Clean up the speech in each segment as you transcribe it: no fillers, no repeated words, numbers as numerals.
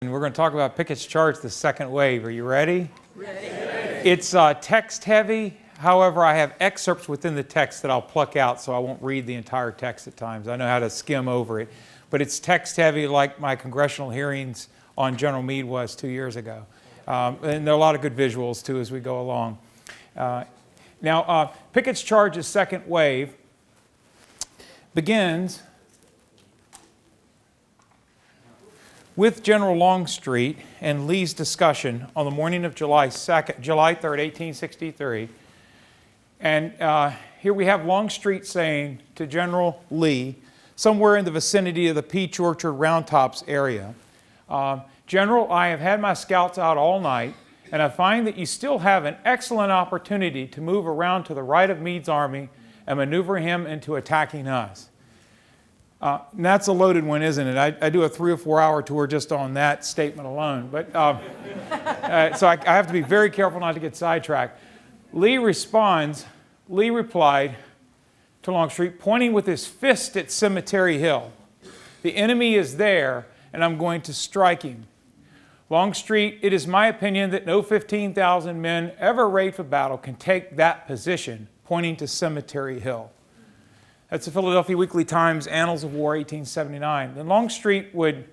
And we're going to talk about Pickett's charge, the second wave. Are you ready? Ready. It's text heavy. However, I have excerpts within the text that I'll pluck out, so I won't read the entire text at times. I know how to skim over it. But it's text heavy like my congressional hearings on General Meade was 2 years ago. And there are a lot of good visuals, too, as we go along. Now, Pickett's charge's second wave begins with General Longstreet and Lee's discussion on the morning of July 3rd, 1863. And here we have Longstreet saying to General Lee, somewhere in the vicinity of the Peach Orchard Round Tops area, General, I have had my scouts out all night, and I find that you still have an excellent opportunity to move around to the right of Meade's army and maneuver him into attacking us. And that's a loaded one, isn't it? I do a 3 or 4 hour tour just on that statement alone. But so I have to be very careful not to get sidetracked. Lee replied to Longstreet, pointing with his fist at Cemetery Hill, "The enemy is there, and I'm going to strike him." Longstreet, it is my opinion that no 15,000 men ever arrayed for battle can take that position, pointing to Cemetery Hill. That's the Philadelphia Weekly Times, Annals of War, 1879. Then Longstreet would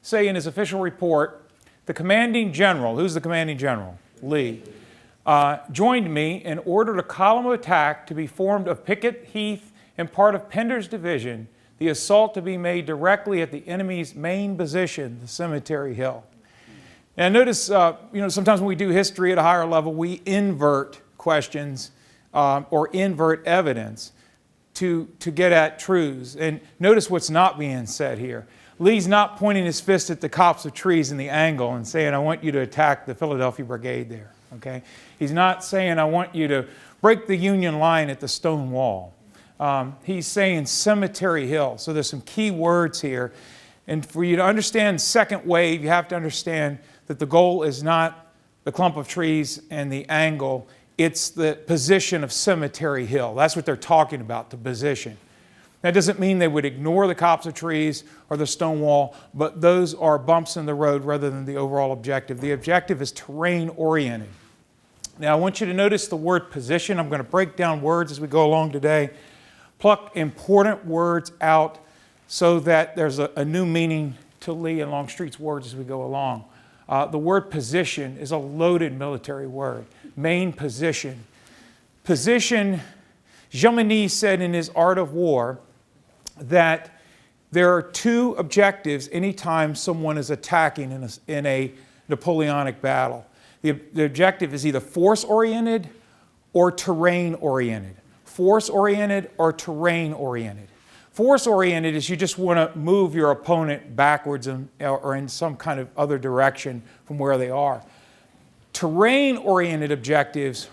say in his official report, the commanding general, who's the commanding general? Lee, joined me and ordered a column of attack to be formed of Pickett, Heath, and part of Pender's division, the assault to be made directly at the enemy's main position, the Cemetery Hill. And notice, sometimes when we do history at a higher level, we invert questions or invert evidence to get at truths. And notice what's not being said here. Lee's not pointing his fist at the copse of trees in the angle and saying, I want you to attack the Philadelphia Brigade there. Okay? He's not saying, I want you to break the Union line at the stone wall. He's saying Cemetery Hill. So there's some key words here. And for you to understand second wave, you have to understand that the goal is not the clump of trees and the angle. It's the position of Cemetery Hill. That's what they're talking about, the position. That doesn't mean they would ignore the copse of trees or the stone wall, but those are bumps in the road rather than the overall objective. The objective is terrain-oriented. Now, I want you to notice the word position. I'm going to break down words as we go along today, pluck important words out so that there's a new meaning to Lee and Longstreet's words as we go along. The word position is a loaded military word. Main position. Position, Jomini said in his Art of War that there are two objectives anytime someone is attacking in a Napoleonic battle. The objective is either force-oriented or terrain-oriented. Force-oriented or terrain-oriented. Force-oriented is you just want to move your opponent backwards or in some kind of other direction from where they are. Terrain-oriented objectives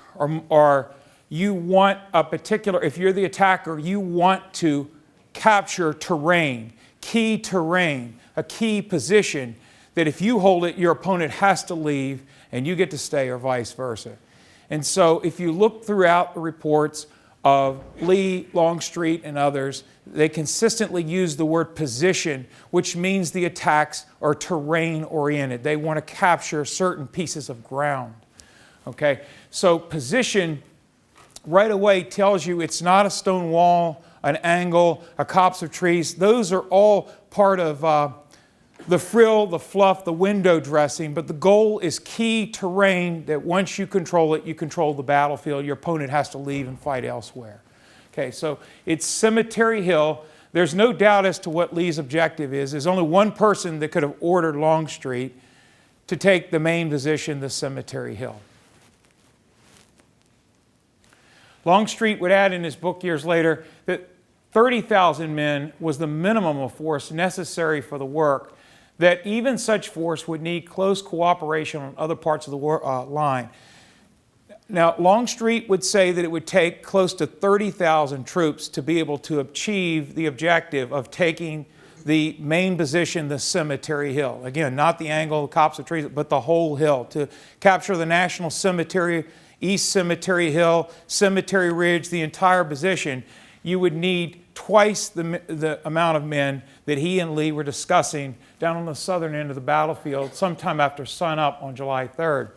are you want a particular, if you're the attacker, you want to capture terrain, a key position that if you hold it, your opponent has to leave and you get to stay or vice versa. And so if you look throughout the reports of Lee, Longstreet, and others, they consistently use the word position, which means the attacks are terrain-oriented. They want to capture certain pieces of ground. Okay? So position right away tells you it's not a stone wall, an angle, a copse of trees. Those are all part of the frill, the fluff, the window dressing, but the goal is key terrain that once you control it, you control the battlefield. Your opponent has to leave and fight elsewhere. Okay, so it's Cemetery Hill. There's no doubt as to what Lee's objective is. There's only one person that could have ordered Longstreet to take the main position, the Cemetery Hill. Longstreet would add in his book years later that 30,000 men was the minimum of force necessary for the work, that even such force would need close cooperation on other parts of the line. Now, Longstreet would say that it would take close to 30,000 troops to be able to achieve the objective of taking the main position, the Cemetery Hill. Again, not the angle, the copse of trees, but the whole hill. To capture the National Cemetery, East Cemetery Hill, Cemetery Ridge, the entire position, you would need twice the amount of men that he and Lee were discussing down on the southern end of the battlefield sometime after sunup on July 3rd.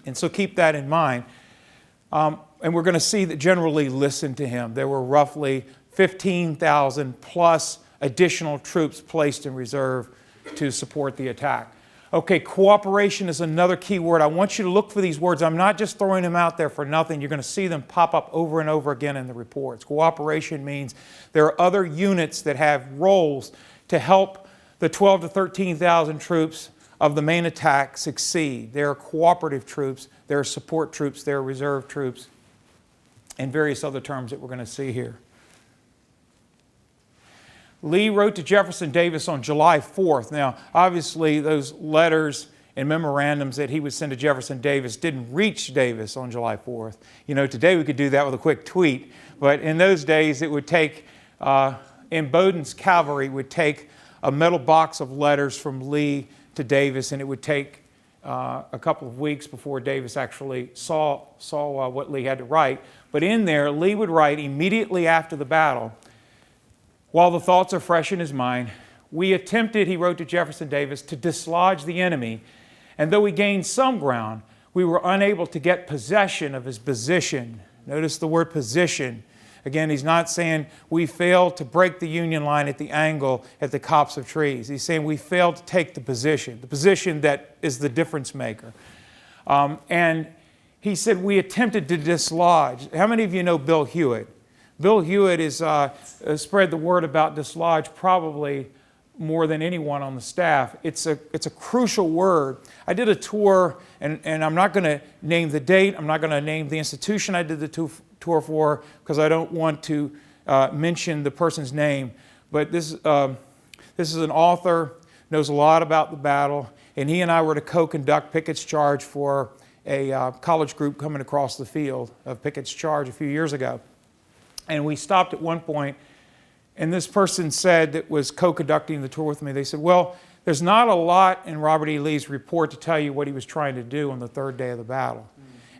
And so keep that in mind. And we're going to see that General Lee listened to him. There were roughly 15,000 plus additional troops placed in reserve to support the attack. Okay, cooperation is another key word. I want you to look for these words. I'm not just throwing them out there for nothing. You're going to see them pop up over and over again in the reports. Cooperation means there are other units that have roles to help the 12 to 13,000 troops of the main attack succeed. There are cooperative troops, there are support troops, there are reserve troops, and various other terms that we're going to see here. Lee wrote to Jefferson Davis on July 4th. Now, obviously, those letters and memorandums that he would send to Jefferson Davis didn't reach Davis on July 4th. You know, today we could do that with a quick tweet, but in those days it would take, in Bowdoin's cavalry, would take a metal box of letters from Lee to Davis, and it would take a couple of weeks before Davis actually saw what Lee had to write. But in there, Lee would write immediately after the battle, "While the thoughts are fresh in his mind, we attempted," he wrote to Jefferson Davis, "to dislodge the enemy, and though we gained some ground, we were unable to get possession of his position." Notice the word position. Again, he's not saying we failed to break the Union line at the angle at the copse of trees. He's saying we failed to take the position that is the difference maker. And he said we attempted to dislodge. How many of you know Bill Hewitt? Bill Hewitt has spread the word about dislodge probably more than anyone on the staff. It's a crucial word. I did a tour, and I'm not going to name the date. I'm not going to name the institution I did the tour for because I don't want to mention the person's name. But this is an author, knows a lot about the battle, and he and I were to co-conduct Pickett's charge for a college group coming across the field of Pickett's charge a few years ago. And we stopped at one point, and this person said that was co-conducting the tour with me, they said, well, there's not a lot in Robert E. Lee's report to tell you what he was trying to do on the third day of the battle.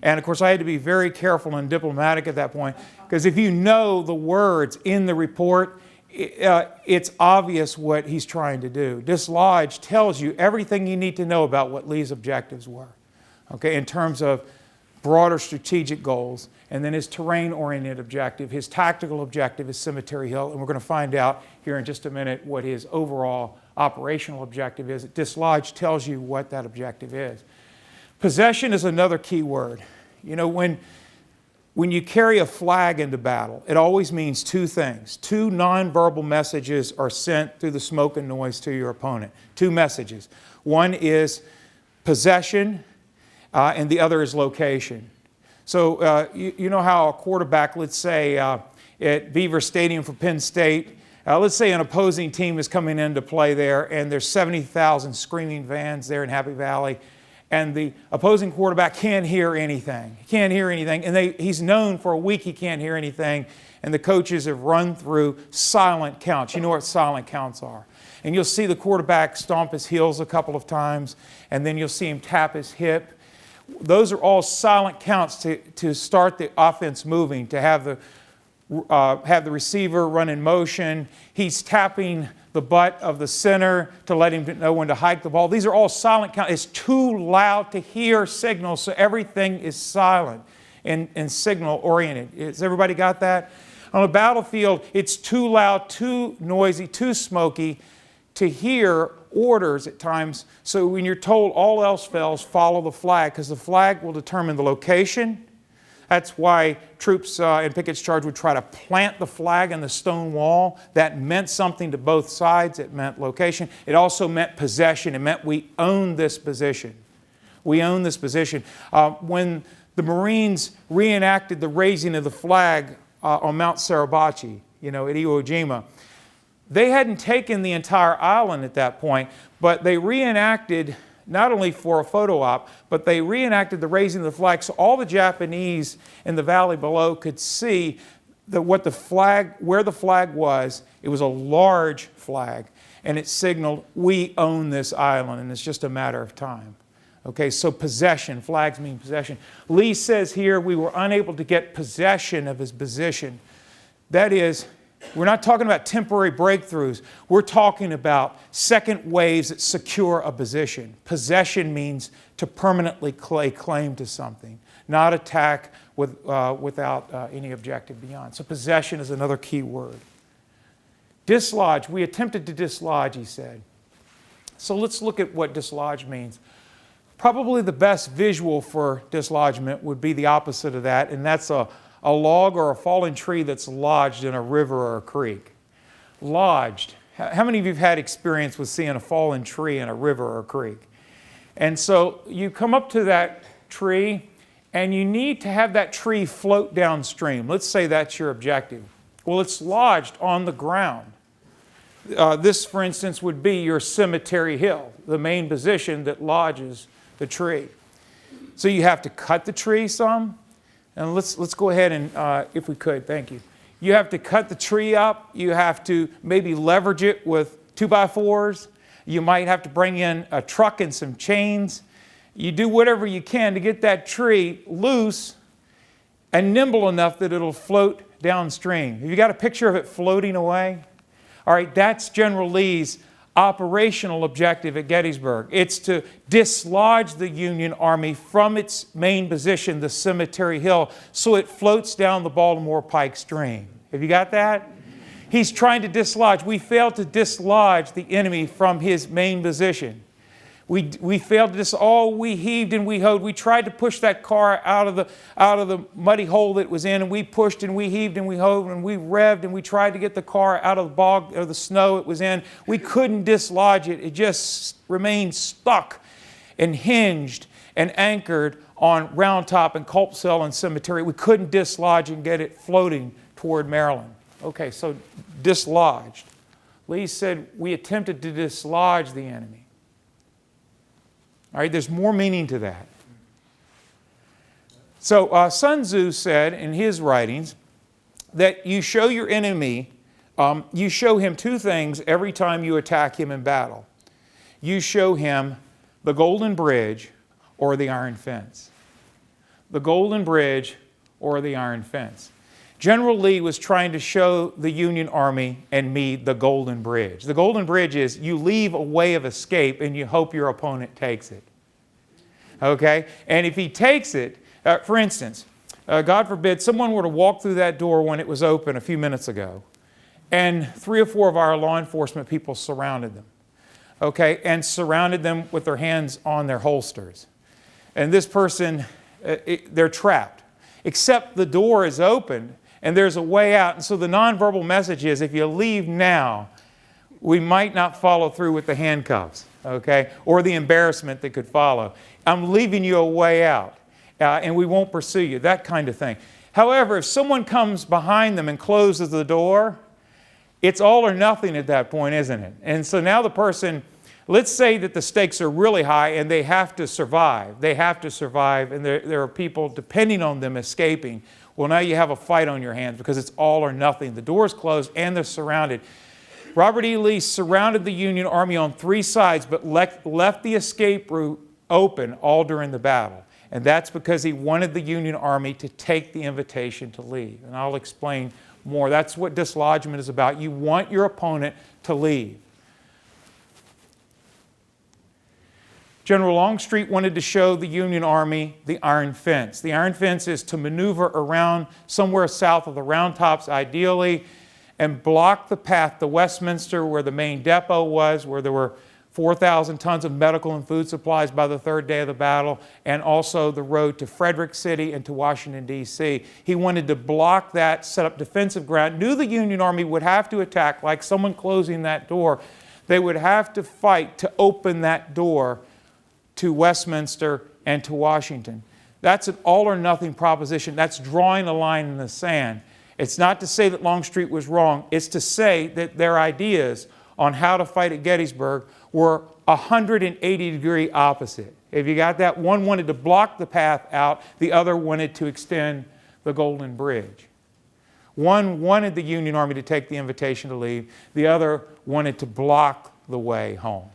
And of course, I had to be very careful and diplomatic at that point, because if you know the words in the report, it's obvious what he's trying to do. Dislodge tells you everything you need to know about what Lee's objectives were, okay, in terms of broader strategic goals, and then his terrain-oriented objective. His tactical objective is Cemetery Hill, and we're going to find out here in just a minute what his overall operational objective is. Dislodge tells you what that objective is. Possession is another key word. You know, when you carry a flag into battle, it always means two things. Two nonverbal messages are sent through the smoke and noise to your opponent. Two messages. One is possession, and the other is location. So you know how a quarterback, let's say at Beaver Stadium for Penn State, let's say an opposing team is coming in to play there, and there's 70,000 screaming fans there in Happy Valley, and the opposing quarterback can't hear anything. He can't hear anything, and he's known for a week he can't hear anything, and the coaches have run through silent counts. You know what silent counts are. And you'll see the quarterback stomp his heels a couple of times, and then you'll see him tap his hip. Those are all silent counts to start the offense moving, to have the receiver run in motion. He's tapping the butt of the center to let him know when to hike the ball. These are all silent counts. It's too loud to hear signals, so everything is silent and signal-oriented. Has everybody got that? On a battlefield, it's too loud, too noisy, too smoky to hear orders at times. So when you're told all else fails, follow the flag, because the flag will determine the location. That's why troops in Pickett's charge would try to plant the flag in the stone wall. That meant something to both sides. It meant location. It also meant possession. It meant we own this position. We own this position. When the Marines reenacted the raising of the flag on Mount Suribachi, you know, at Iwo Jima, they hadn't taken the entire island at that point, but they reenacted, not only for a photo op, but they reenacted the raising of the flag so all the Japanese in the valley below could see where the flag was. It was a large flag, and it signaled, we own this island, and it's just a matter of time. Okay, so possession, flags mean possession. Lee says here we were unable to get possession of his position. That is, We're not talking about temporary breakthroughs. We're talking about second waves that secure a position. Possession means to permanently lay claim to something, not attack without any objective beyond. So possession is another key word. Dislodge. We attempted to dislodge, he said. So let's look at what dislodge means. Probably the best visual for dislodgement would be the opposite of that, and that's a log or a fallen tree that's lodged in a river or a creek. Lodged. How many of you have had experience with seeing a fallen tree in a river or a creek? And so you come up to that tree and you need to have that tree float downstream. Let's say that's your objective. Well, it's lodged on the ground. This, for instance, would be your cemetery hill, the main position that lodges the tree. So you have to cut the tree some. And let's go ahead and, if we could, thank you. You have to cut the tree up. You have to maybe leverage it with 2x4s. You might have to bring in a truck and some chains. You do whatever you can to get that tree loose and nimble enough that it'll float downstream. Have you got a picture of it floating away? All right, that's General Lee's operational objective at Gettysburg. It's to dislodge the Union Army from its main position, the Cemetery Hill, so it floats down the Baltimore Pike Stream. Have you got that? He's trying to dislodge. We failed to dislodge the enemy from his main position. We failed to dislodge. We heaved and we hoed. We tried to push that car out of the muddy hole that it was in, and we pushed and we heaved and we hoed and we revved and we tried to get the car out of the bog or the snow it was in. We couldn't dislodge it. It just remained stuck and hinged and anchored on Round Top and Culp Cell and Cemetery. We couldn't dislodge and get it floating toward Maryland. Okay, so dislodged. Lee said we attempted to dislodge the enemy. All right, there's more meaning to that. So Sun Tzu said in his writings that you show your enemy, you show him two things every time you attack him in battle. You show him the Golden Bridge or the Iron Fence. The Golden Bridge or the Iron Fence. General Lee was trying to show the Union Army and me the Golden Bridge. The Golden Bridge is you leave a way of escape and you hope your opponent takes it. Okay? And if he takes it, for instance, God forbid someone were to walk through that door when it was open a few minutes ago, and 3 or 4 of our law enforcement people surrounded them. Okay? And surrounded them with their hands on their holsters. And this person, they're trapped. Except the door is open and there's a way out. And so the nonverbal message is, if you leave now, we might not follow through with the handcuffs, okay? Or the embarrassment that could follow. I'm leaving you a way out, and we won't pursue you, that kind of thing. However, if someone comes behind them and closes the door, it's all or nothing at that point, isn't it? And so now the person, let's say that the stakes are really high and they have to survive. They have to survive, and there are people depending on them escaping. Well, now you have a fight on your hands because it's all or nothing. The door's closed and they're surrounded. Robert E. Lee surrounded the Union Army on 3 sides, but left the escape route open all during the battle. And that's because he wanted the Union Army to take the invitation to leave. And I'll explain more. That's what dislodgement is about. You want your opponent to leave. General Longstreet wanted to show the Union Army the Iron Fence. The Iron Fence is to maneuver around somewhere south of the Round Tops, ideally, and block the path to Westminster, where the main depot was, where there were 4,000 tons of medical and food supplies by the 3rd day of the battle, and also the road to Frederick City and to Washington, D.C. He wanted to block that, set up defensive ground, knew the Union Army would have to attack, like someone closing that door. They would have to fight to open that door to Westminster and to Washington. That's an all-or-nothing proposition. That's drawing a line in the sand. It's not to say that Longstreet was wrong. It's to say that their ideas on how to fight at Gettysburg were 180-degree opposite. Have you got that? One wanted to block the path out. The other wanted to extend the Golden Bridge. One wanted the Union Army to take the invitation to leave. The other wanted to block the way home.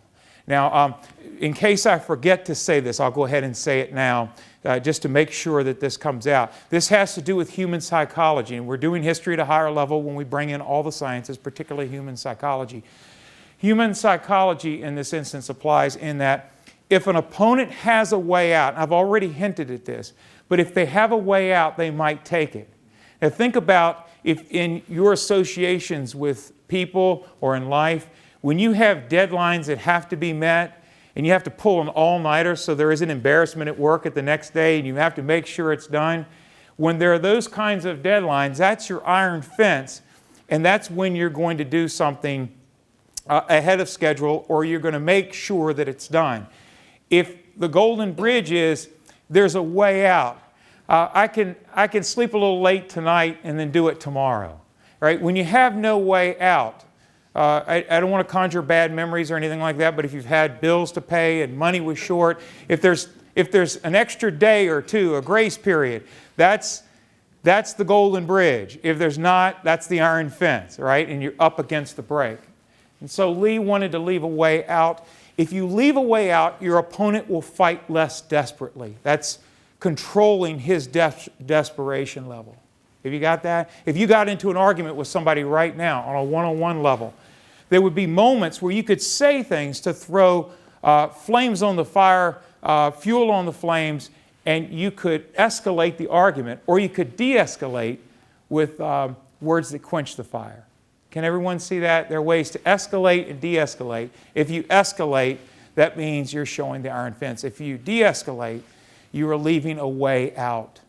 Now, in case I forget to say this, I'll go ahead and say it now, just to make sure that this comes out. This has to do with human psychology, and we're doing history at a higher level when we bring in all the sciences, particularly human psychology. Human psychology in this instance applies in that if an opponent has a way out, and I've already hinted at this, but if they have a way out, they might take it. Now think about if in your associations with people or in life, when you have deadlines that have to be met and you have to pull an all-nighter so there isn't embarrassment at work at the next day and you have to make sure it's done, when there are those kinds of deadlines, that's your iron fence, and that's when you're going to do something ahead of schedule, or you're going to make sure that it's done. If the golden bridge is there's a way out, I can sleep a little late tonight and then do it tomorrow. Right? When you have no way out, I don't want to conjure bad memories or anything like that, but if you've had bills to pay and money was short, if there's an extra day or two, a grace period, that's the golden bridge. If there's not, that's the iron fence, right? And you're up against the break. And so Lee wanted to leave a way out. If you leave a way out, your opponent will fight less desperately. That's controlling his desperation level. Have you got that? If you got into an argument with somebody right now on a one-on-one level, there would be moments where you could say things to throw flames on the fire, fuel on the flames, and you could escalate the argument, or you could de-escalate with words that quench the fire. Can everyone see that? There are ways to escalate and de-escalate. If you escalate, that means you're showing the iron fence. If you de-escalate, you are leaving a way out.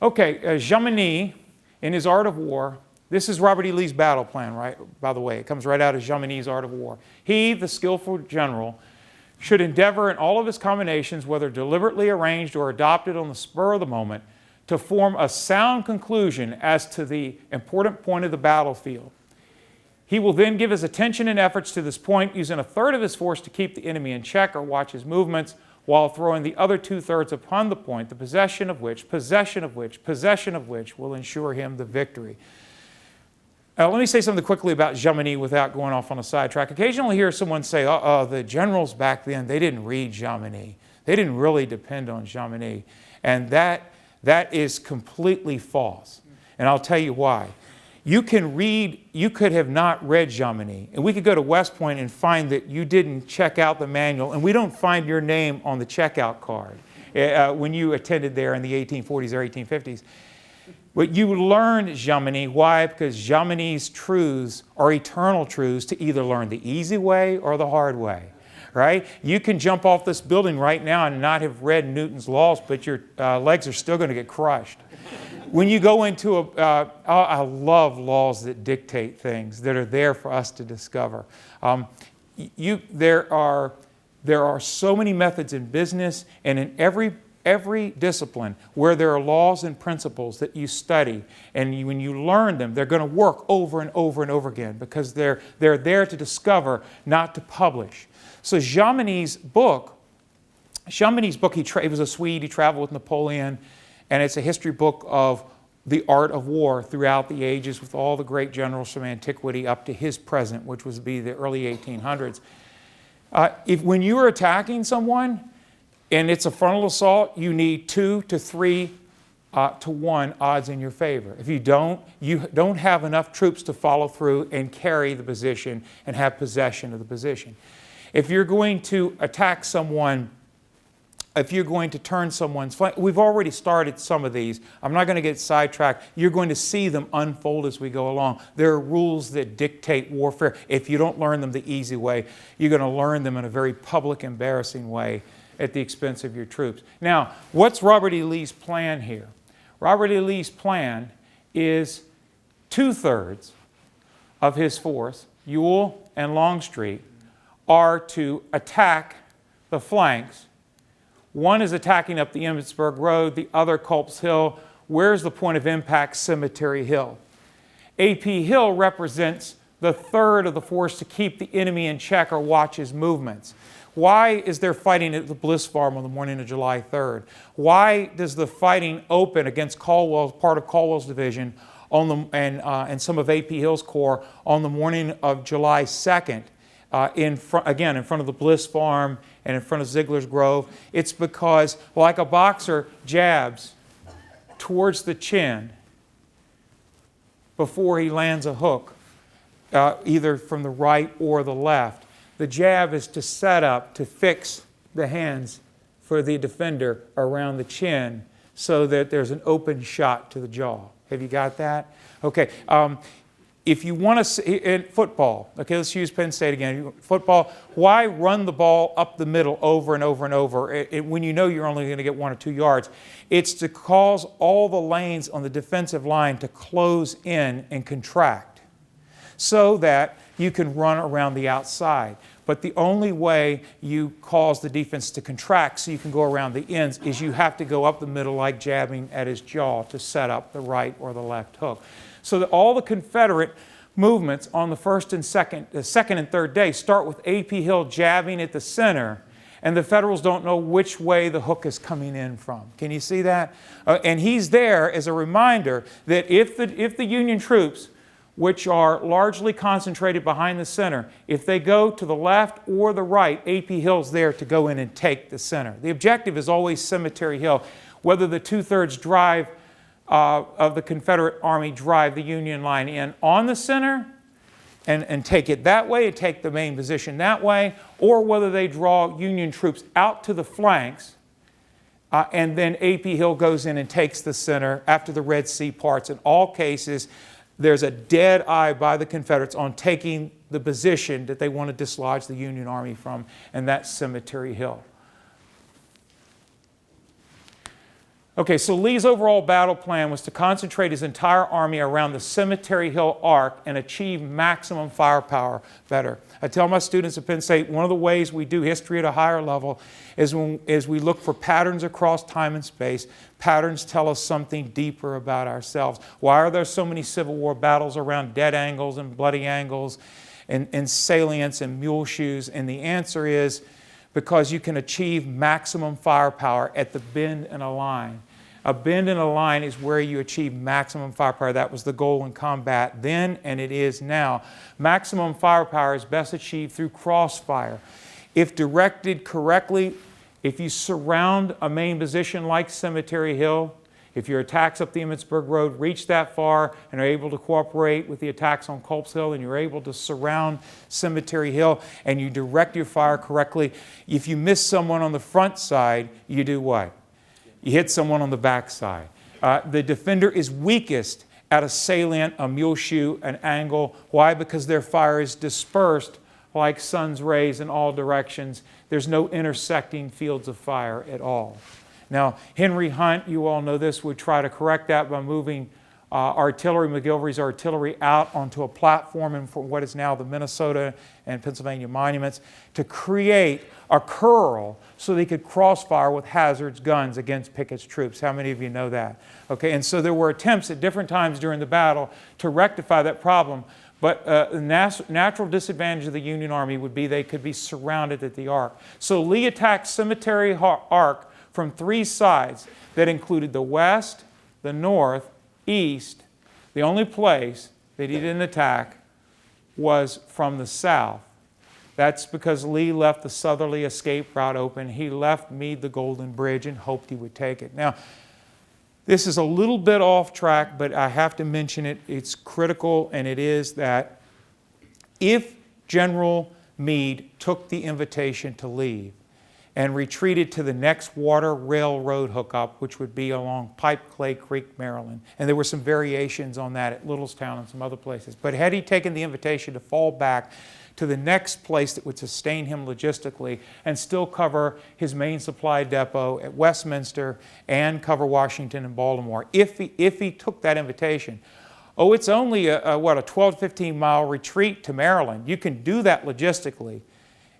Okay, Jomini, in his Art of War, this is Robert E. Lee's battle plan, right? By the way, it comes right out of Jomini's Art of War. He, the skillful general, should endeavor in all of his combinations, whether deliberately arranged or adopted on the spur of the moment, to form a sound conclusion as to the important point of the battlefield. He will then give his attention and efforts to this point, using a third of his force to keep the enemy in check or watch his movements, while throwing the other two-thirds upon the point, the possession of which will ensure him the victory. Let me say something quickly about Jomini without going off on a sidetrack. Occasionally hear someone say, the generals back then, they didn't read Jomini. They didn't really depend on Jomini. And that is completely false. And I'll tell you why. You could have not read Jomini, and we could go to West Point and find that you didn't check out the manual, and we don't find your name on the checkout card when you attended there in the 1840s or 1850s. But you learned Jomini. Why? Because Jomini's truths are eternal truths to either learn the easy way or the hard way. Right? You can jump off this building right now and not have read Newton's laws, but your legs are still going to get crushed. When you go into I love laws that dictate things that are there for us to discover. There are so many methods in business and in every discipline where there are laws and principles that you study, and when you learn them, they're going to work over and over and over again because they're there to discover, not to publish. So Jomini's book, he was a Swede, he traveled with Napoleon, and it's a history book of the art of war throughout the ages with all the great generals from antiquity up to his present, which would be the early 1800s. When you are attacking someone and it's a frontal assault, you need 2 to 3 to 1 odds in your favor. If you don't have enough troops to follow through and carry the position and have possession of the position. If you're going to attack someone, if you're going to turn someone's flank, we've already started some of these. I'm not going to get sidetracked. You're going to see them unfold as we go along. There are rules that dictate warfare. If you don't learn them the easy way, you're going to learn them in a very public, embarrassing way at the expense of your troops. Now, what's Robert E. Lee's plan here? Robert E. Lee's plan is 2/3 of his force, Ewell and Longstreet, are to attack the flanks. One is attacking up the Emmitsburg Road, the other Culp's Hill. Where's the point of impact? Cemetery Hill. A.P. Hill represents the third of the force to keep the enemy in check or watch his movements. Why is there fighting at the Bliss Farm on the morning of July 3rd? Why does the fighting open against part of Caldwell's division on the, and some of A.P. Hill's corps on the morning of July 2nd, in front of the Bliss Farm and in front of Ziegler's Grove. It's because, like a boxer jabs towards the chin before he lands a hook, either from the right or the left, the jab is to set up, to fix the hands for the defender around the chin so that there's an open shot to the jaw. Have you got that? Okay. If you want to see, in football, okay, let's use Penn State again. Football, why run the ball up the middle over and over and over when you know you're only going to get 1 or 2 yards? It's to cause all the lanes on the defensive line to close in and contract so that you can run around the outside. But the only way you cause the defense to contract so you can go around the ends is you have to go up the middle like jabbing at his jaw to set up the right or the left hook. So that all the Confederate movements on the second and third day start with A.P. Hill jabbing at the center, and the Federals don't know which way the hook is coming in from. Can you see that? And he's there as a reminder that if the Union troops, which are largely concentrated behind the center, if they go to the left or the right, A.P. Hill's there to go in and take the center. The objective is always Cemetery Hill. Whether the 2/3 drive of the Confederate Army drive the Union line in on the center and take it that way, and take the main position that way, or whether they draw Union troops out to the flanks and then A.P. Hill goes in and takes the center after the Red Sea parts. In all cases, there's a dead eye by the Confederates on taking the position that they want to dislodge the Union Army from, and that's Cemetery Hill. Okay, so Lee's overall battle plan was to concentrate his entire army around the Cemetery Hill arc and achieve maximum firepower better. I tell my students at Penn State, one of the ways we do history at a higher level is we look for patterns across time and space. Patterns tell us something deeper about ourselves. Why are there so many Civil War battles around dead angles and bloody angles and salients and mule shoes? And the answer is because you can achieve maximum firepower at the bend in a line. A bend in a line is where you achieve maximum firepower. That was the goal in combat then, and it is now. Maximum firepower is best achieved through crossfire. If directed correctly, if you surround a main position like Cemetery Hill, if your attacks up the Emmitsburg Road reach that far and are able to cooperate with the attacks on Culp's Hill, and you're able to surround Cemetery Hill and you direct your fire correctly, if you miss someone on the front side, you do what? You hit someone on the back side. The defender is weakest at a salient, a mule shoe, an angle. Why? Because their fire is dispersed like sun's rays in all directions. There's no intersecting fields of fire at all. Now, Henry Hunt, you all know this, would try to correct that by moving artillery, McGilvery's artillery, out onto a platform in what is now the Minnesota and Pennsylvania monuments to create a curl so they could crossfire with Hazard's guns against Pickett's troops. How many of you know that? Okay, and so there were attempts at different times during the battle to rectify that problem, but the natural disadvantage of the Union Army would be they could be surrounded at the arc. So Lee attacked Cemetery Arc from 3 sides that included the west, the north, east. The only place that he didn't attack was from the south. That's because Lee left the southerly escape route open. He left Meade the Golden Bridge and hoped he would take it. Now, this is a little bit off track, but I have to mention it. It's critical, and it is that if General Meade took the invitation to leave and retreated to the next water railroad hookup, which would be along Pipe Clay Creek, Maryland. And there were some variations on that at Littlestown and some other places. But had he taken the invitation to fall back to the next place that would sustain him logistically and still cover his main supply depot at Westminster and cover Washington and Baltimore, if he took that invitation, oh, it's only a 12 to 15 mile retreat to Maryland. You can do that logistically.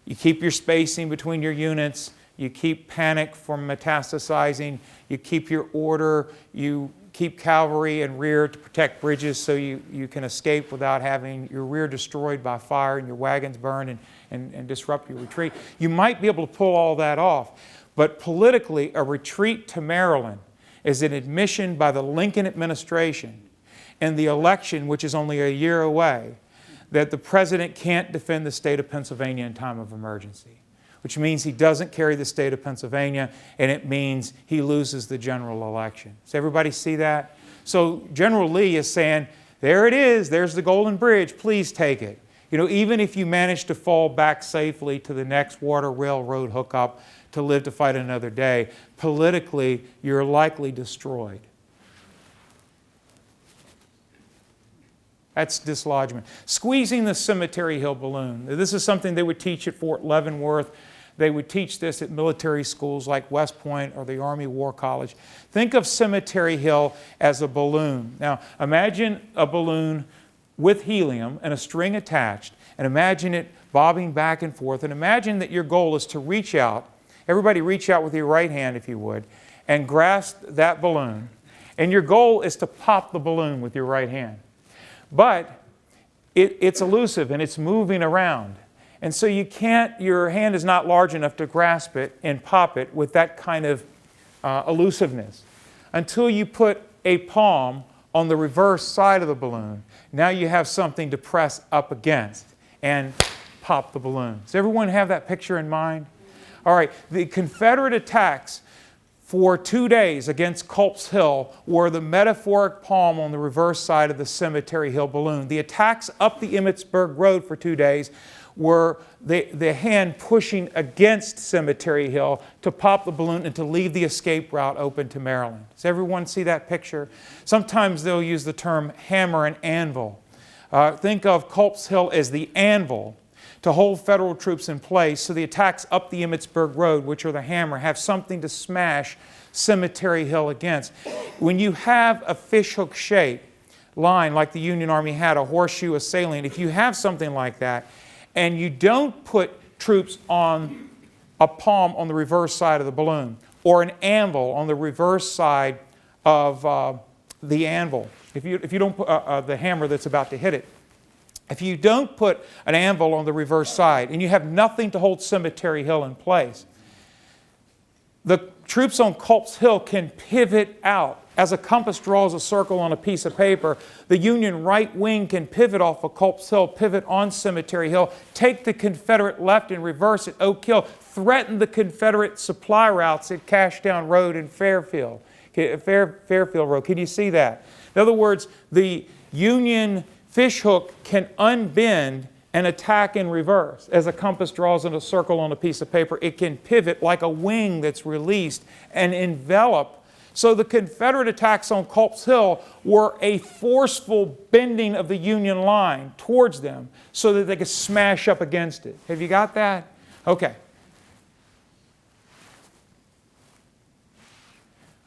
You keep your spacing between your units. You keep panic from metastasizing. You keep your order. You keep cavalry and rear to protect bridges so you can escape without having your rear destroyed by fire and your wagons burned and disrupt your retreat. You might be able to pull all that off. But politically, a retreat to Maryland is an admission by the Lincoln administration in the election, which is only a year away, that the president can't defend the state of Pennsylvania in time of emergency, which means he doesn't carry the state of Pennsylvania, and it means he loses the general election. Does everybody see that? So General Lee is saying, there it is, there's the Golden Bridge, please take it. You know, even if you manage to fall back safely to the next water railroad hookup to live to fight another day, politically, you're likely destroyed. That's dislodgement. Squeezing the Cemetery Hill balloon. This is something they would teach at Fort Leavenworth. They would teach this at military schools like West Point or the Army War College. Think of Cemetery Hill as a balloon. Now, imagine a balloon with helium and a string attached, and imagine it bobbing back and forth, and imagine that your goal is to reach out. Everybody reach out with your right hand, if you would, and grasp that balloon. And your goal is to pop the balloon with your right hand. But it's elusive and it's moving around. And so you can't, your hand is not large enough to grasp it and pop it with that kind of elusiveness until you put a palm on the reverse side of the balloon. Now you have something to press up against and pop the balloon. Does everyone have that picture in mind? All right, the Confederate attacks for 2 days against Culp's Hill were the metaphoric palm on the reverse side of the Cemetery Hill balloon. The attacks up the Emmitsburg Road for 2 days were the hand pushing against Cemetery Hill to pop the balloon and to leave the escape route open to Maryland. Does everyone see that picture? Sometimes they'll use the term hammer and anvil. Think of Culp's Hill as the anvil to hold federal troops in place, so the attacks up the Emmitsburg Road, which are the hammer, have something to smash Cemetery Hill against. When you have a fishhook shape line like the Union Army had, a horseshoe, a salient, if you have something like that, and you don't put troops on a palm on the reverse side of the balloon, or an anvil on the reverse side of the anvil, if you don't put the hammer that's about to hit it, if you don't put an anvil on the reverse side and you have nothing to hold Cemetery Hill in place, the troops on Culp's Hill can pivot out. As a compass draws a circle on a piece of paper, the Union right wing can pivot off of Culp's Hill, pivot on Cemetery Hill, take the Confederate left and reverse at Oak Hill, threaten the Confederate supply routes at Cashtown Road and Fairfield Road. Can you see that? In other words, the Union fishhook can unbend and attack in reverse. As a compass draws in a circle on a piece of paper, it can pivot like a wing that's released and envelop. So the Confederate attacks on Culp's Hill were a forceful bending of the Union line towards them so that they could smash up against it. Have you got that? Okay.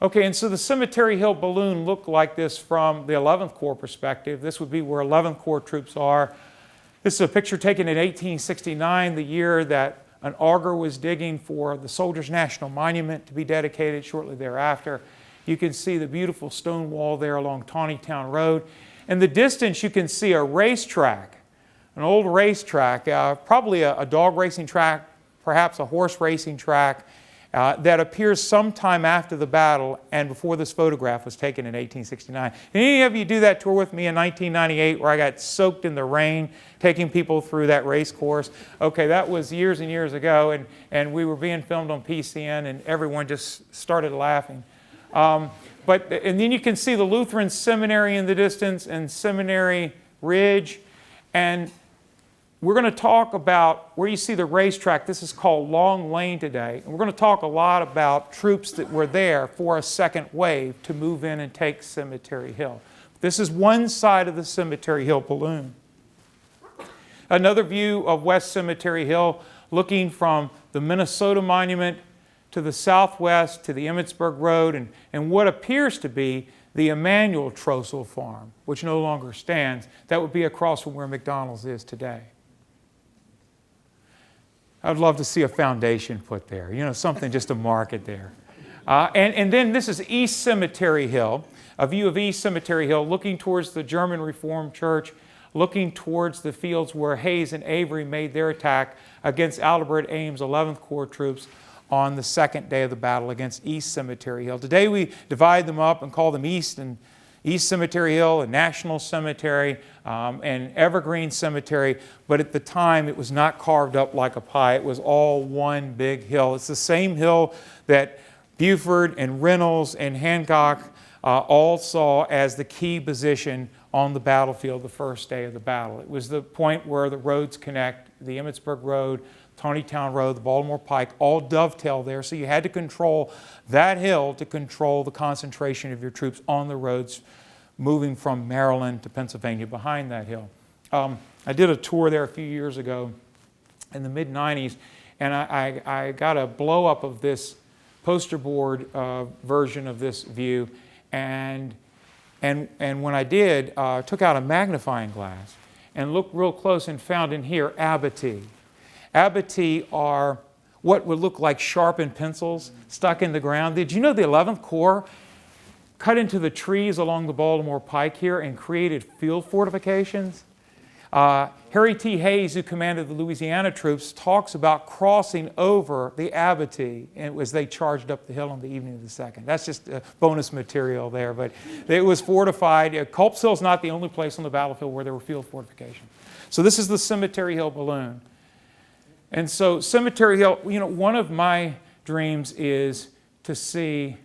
Okay, and so the Cemetery Hill balloon looked like this from the 11th Corps perspective. This would be where 11th Corps troops are. This is a picture taken in 1869, the year that an auger was digging for the Soldiers' National Monument to be dedicated shortly thereafter. You can see the beautiful stone wall there along Taneytown Road. In the distance, you can see a racetrack, an old racetrack, probably a dog racing track, perhaps a horse racing track, that appears sometime after the battle and before this photograph was taken in 1869. Did any of you do that tour with me in 1998 where I got soaked in the rain taking people through that race course? Okay, that was years and years ago, and we were being filmed on PCN and everyone just started laughing. And then you can see the Lutheran Seminary in the distance and Seminary Ridge, and we're going to talk about where you see the racetrack. This is called Long Lane today. And we're going to talk a lot about troops that were there for a second wave to move in and take Cemetery Hill. This is one side of the Cemetery Hill balloon. Another view of West Cemetery Hill, looking from the Minnesota Monument to the southwest to the Emmitsburg Road and what appears to be the Emanuel Trossel Farm, which no longer stands. That would be across from where McDonald's is today. I'd love to see a foundation put there, you know, something just to mark it there. And then this is East Cemetery Hill, a view of East Cemetery Hill looking towards the German Reformed Church, looking towards the fields where Hayes and Avery made their attack against Albert Ames' 11th Corps troops on the second day of the battle against East Cemetery Hill. Today we divide them up and call them East East Cemetery Hill and National Cemetery and Evergreen Cemetery, but at the time it was not carved up like a pie. It was all one big hill. It's the same hill that Buford and Reynolds and Hancock all saw as the key position on the battlefield the first day of the battle. It was the point where the roads connect, the Emmitsburg Road, Tawnytown Road, the Baltimore Pike, all dovetail there. So you had to control that hill to control the concentration of your troops on the roads moving from Maryland to Pennsylvania behind that hill. I did a tour there a few years ago in the mid-90s, and I got a blow-up of this poster board version of this view, and when I did, took out a magnifying glass and looked real close and found in here abattis. Abattis are what would look like sharpened pencils stuck in the ground. Did you know the 11th Corps cut into the trees along the Baltimore Pike here and created field fortifications? Harry T. Hayes, who commanded the Louisiana troops, talks about crossing over the abattis as they charged up the hill on the evening of the 2nd. That's just bonus material there, but it was fortified. Culp's Hill is not the only place on the battlefield where there were field fortifications. So this is the Cemetery Hill balloon. And so Cemetery Hill, you know, one of my dreams is to see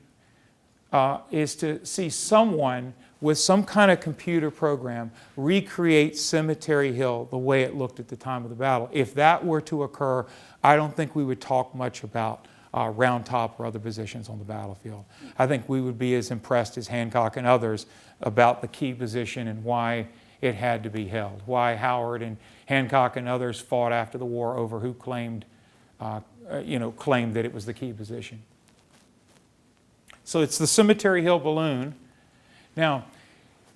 someone with some kind of computer program recreate Cemetery Hill the way it looked at the time of the battle. If that were to occur, I don't think we would talk much about Round Top or other positions on the battlefield. I think we would be as impressed as Hancock and others about the key position and why it had to be held, why Howard and Hancock and others fought after the war over who claimed that it was the key position. So it's the Cemetery Hill balloon. Now,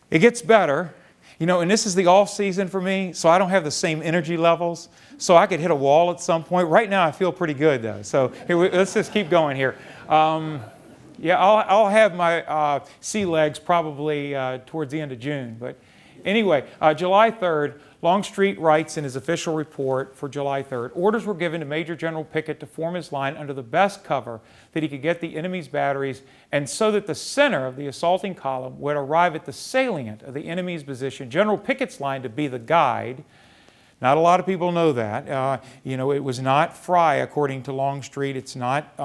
it gets better, and this is the off season for me, so I don't have the same energy levels, so I could hit a wall at some point. Right now I feel pretty good though, so let's just keep going here. I'll have my sea legs probably towards the end of June, but anyway, July 3rd, Longstreet writes in his official report for July 3rd, orders were given to Major General Pickett to form his line under the best cover that he could get the enemy's batteries, and so that the center of the assaulting column would arrive at the salient of the enemy's position. General Pickett's line to be the guide. Not a lot of people know that. It was not Fry, according to Longstreet. It's not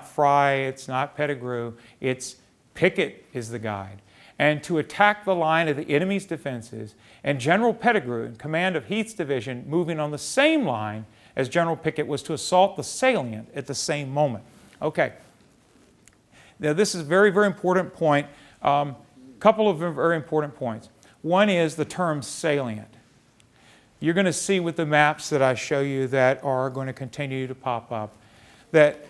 Fry. It's not Pettigrew. It's Pickett is the guide. And to attack the line of the enemy's defenses, and General Pettigrew, in command of Heath's division, moving on the same line as General Pickett, was to assault the salient at the same moment. Okay. Now this is a very, very important point. Couple of very important points. One is the term salient. You're going to see with the maps that I show you that are going to continue to pop up that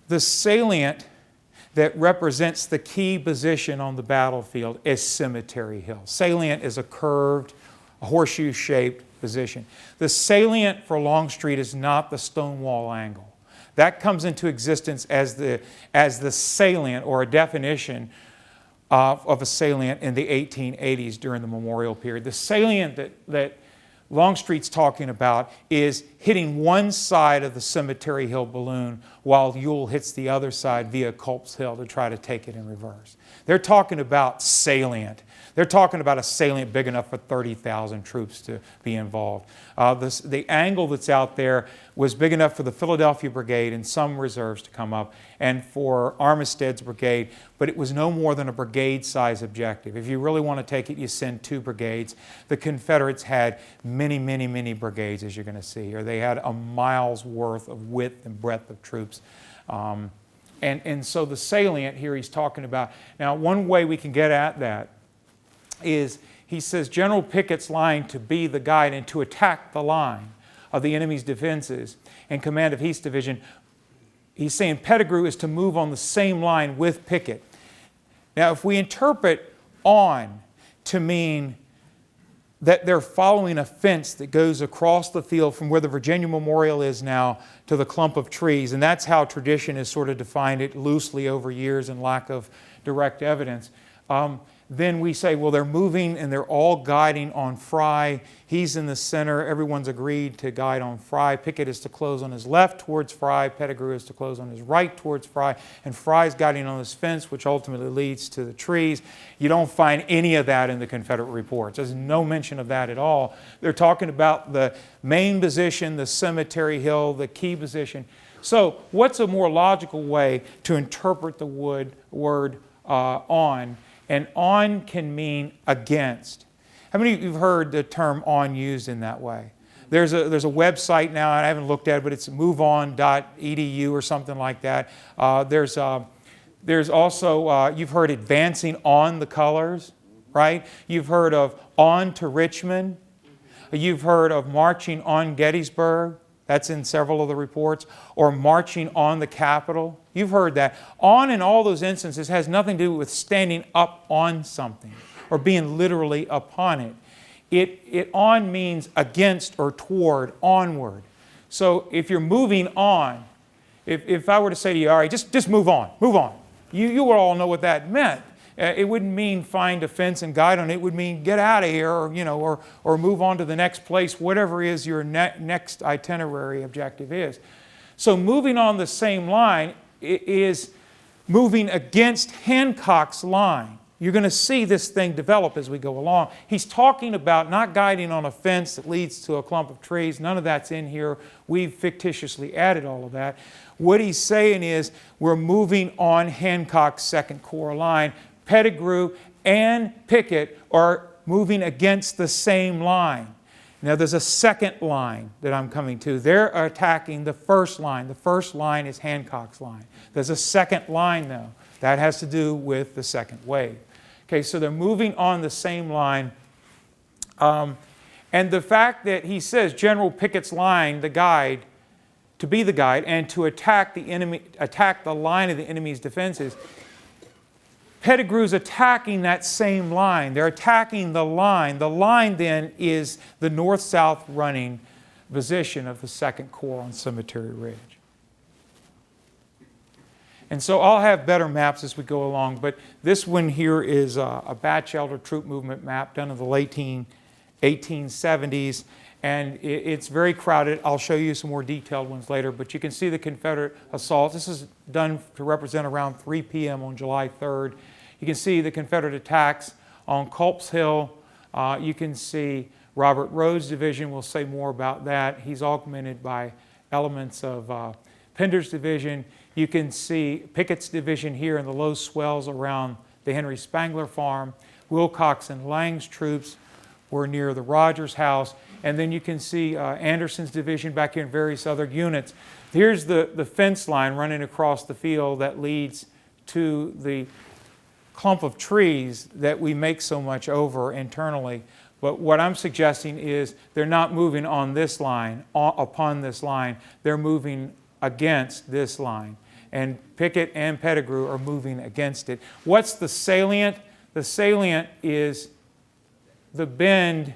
the salient that represents the key position on the battlefield is Cemetery Hill. Salient is a curved, horseshoe-shaped position. The salient for Longstreet is not the Stonewall angle. That comes into existence as the salient, or a definition of a salient in the 1880s during the Memorial period. The salient that Longstreet's talking about is hitting one side of the Cemetery Hill balloon while Ewell hits the other side via Culp's Hill to try to take it in reverse. They're talking about salient. They're talking about a salient big enough for 30,000 troops to be involved. The angle that's out there was big enough for the Philadelphia Brigade and some reserves to come up, and for Armistead's brigade, but it was no more than a brigade-size objective. If you really want to take it, you send 2 brigades. The Confederates had many, many, many brigades, as you're going to see here. They had a mile's worth of width and breadth of troops. And so the salient here he's talking about. Now, one way we can get at that is, he says, General Pickett's line to be the guide and to attack the line of the enemy's defenses in command of Heath's division. He's saying Pettigrew is to move on the same line with Pickett. Now, if we interpret on to mean that they're following a fence that goes across the field from where the Virginia Memorial is now to the clump of trees, and that's how tradition has sort of defined it loosely over years and lack of direct evidence, then we say, well, they're moving and they're all guiding on Fry. He's in the center. Everyone's agreed to guide on Fry. Pickett is to close on his left towards Fry. Pettigrew is to close on his right towards Fry. And Fry's guiding on this fence, which ultimately leads to the trees. You don't find any of that in the Confederate reports. There's no mention of that at all. They're talking about the main position, the cemetery hill, the key position. So what's a more logical way to interpret the word on? And on can mean against. How many of you have heard the term on used in that way? There's a website now, and I haven't looked at it, but it's moveon.edu or something like that. There's also, you've heard advancing on the colors, right? You've heard of on to Richmond. You've heard of marching on Gettysburg. That's in several of the reports. Or marching on the Capitol. You've heard that. On in all those instances has nothing to do with standing up on something or being literally upon it. It on means against or toward, onward. So if you're moving on, if I were to say to you, all right, just move on, move on. You would all know what that meant. It wouldn't mean find a fence and guide on it. It would mean get out of here, or move on to the next place, whatever is your next itinerary objective is. So moving on the same line is moving against Hancock's line. You're going to see this thing develop as we go along. He's talking about not guiding on a fence that leads to a clump of trees. None of that's in here. We've fictitiously added all of that. What he's saying is we're moving on Hancock's Second Corps line. Pettigrew and Pickett are moving against the same line. Now there's a second line that I'm coming to. They're attacking the first line. The first line is Hancock's line. There's a second line though. That has to do with the second wave. Okay, so they're moving on the same line. And the fact that he says General Pickett's line, the guide, to be the guide and to attack the enemy, attack the line of the enemy's defenses, Pettigrew's attacking that same line. They're attacking the line. The line then is the north-south running position of the Second Corps on Cemetery Ridge. And so I'll have better maps as we go along, but this one here is a Batchelder troop movement map done in the late 1870s, and it's very crowded. I'll show you some more detailed ones later, but you can see the Confederate assault. This is done to represent around 3 p.m. on July 3rd. You can see the Confederate attacks on Culp's Hill. You can see Robert Rodes' division. We'll say more about that. He's augmented by elements of Pender's division. You can see Pickett's division here in the low swells around the Henry Spangler farm. Wilcox and Lang's troops were near the Rogers house. And then you can see Anderson's division back here in various other units. Here's the fence line running across the field that leads to the clump of trees that we make so much over internally. But what I'm suggesting is they're not moving on this line, upon this line. They're moving against this line. And Pickett and Pettigrew are moving against it. What's the salient? The salient is the bend,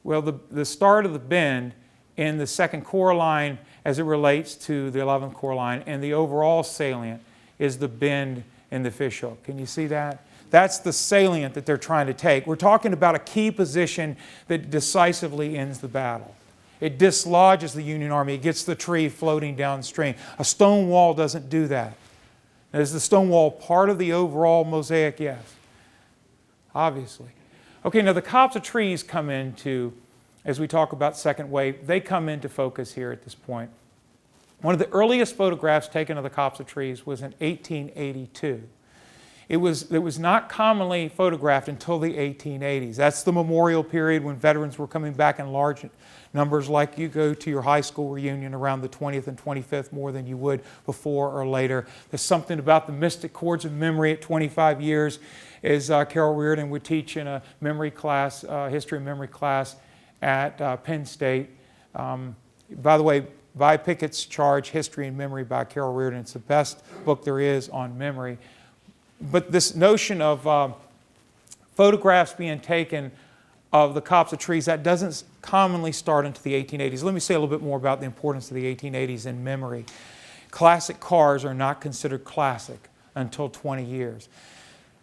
well, the start of the bend in the Second Corps line as it relates to the 11th Corps line, and the overall salient is the bend in the fishhook. Can you see that? That's the salient that they're trying to take. We're talking about a key position that decisively ends the battle. It dislodges the Union Army. It gets the tree floating downstream. A stone wall doesn't do that. Is the stone wall part of the overall mosaic? Yes, obviously. Okay, now the copse of trees come into, as we talk about second wave, they come into focus here at this point. One of the earliest photographs taken of the copse of trees was in 1882. It was not commonly photographed until the 1880s. That's the memorial period when veterans were coming back in large numbers, like you go to your high school reunion around the 20th and 25th more than you would before or later. There's something about the mystic chords of memory at 25 years, as Carol Reardon would teach in a memory class, history and memory class at Penn State. By the way, buy Pickett's Charge, History and Memory by Carol Reardon. It's the best book there is on memory. But this notion of photographs being taken of the copse of trees, that doesn't commonly start into the 1880s. Let me say a little bit more about the importance of the 1880s in memory. Classic cars are not considered classic until 20 years.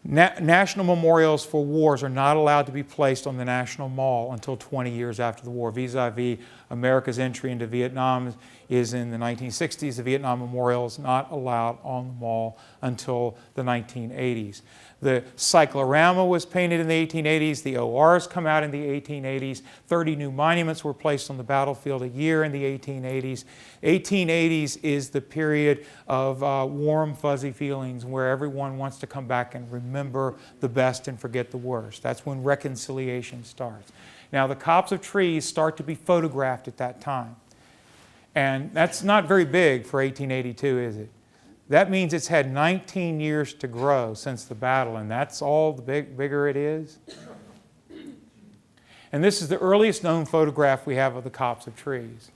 National memorials for wars are not allowed to be placed on the National Mall until 20 years after the war. Vis-a-vis America's entry into Vietnam is in the 1960s. The Vietnam Memorial is not allowed on the mall until the 1980s. The cyclorama was painted in the 1880s. The ORs come out in the 1880s. 30 new monuments were placed on the battlefield a year in the 1880s. 1880s is the period of warm, fuzzy feelings where everyone wants to come back and remember the best and forget the worst. That's when reconciliation starts. Now, the copse of trees start to be photographed at that time. And that's not very big for 1882, is it? That means it's had 19 years to grow since the battle, and that's all the bigger it is. And this is the earliest known photograph we have of the copse of trees.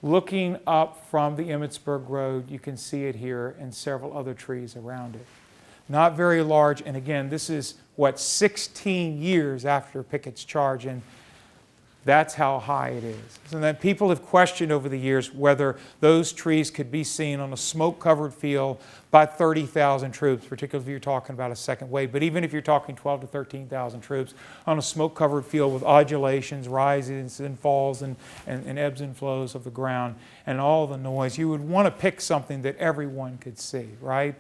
Looking up from the Emmitsburg Road, you can see it here and several other trees around it. Not very large, and again, this is, 16 years after Pickett's charge, and that's how high it is. And then people have questioned over the years whether those trees could be seen on a smoke-covered field by 30,000 troops, particularly if you're talking about a second wave. But even if you're talking 12 to 13,000 troops on a smoke-covered field with undulations, rises and falls and ebbs and flows of the ground and all the noise, you would want to pick something that everyone could see, right?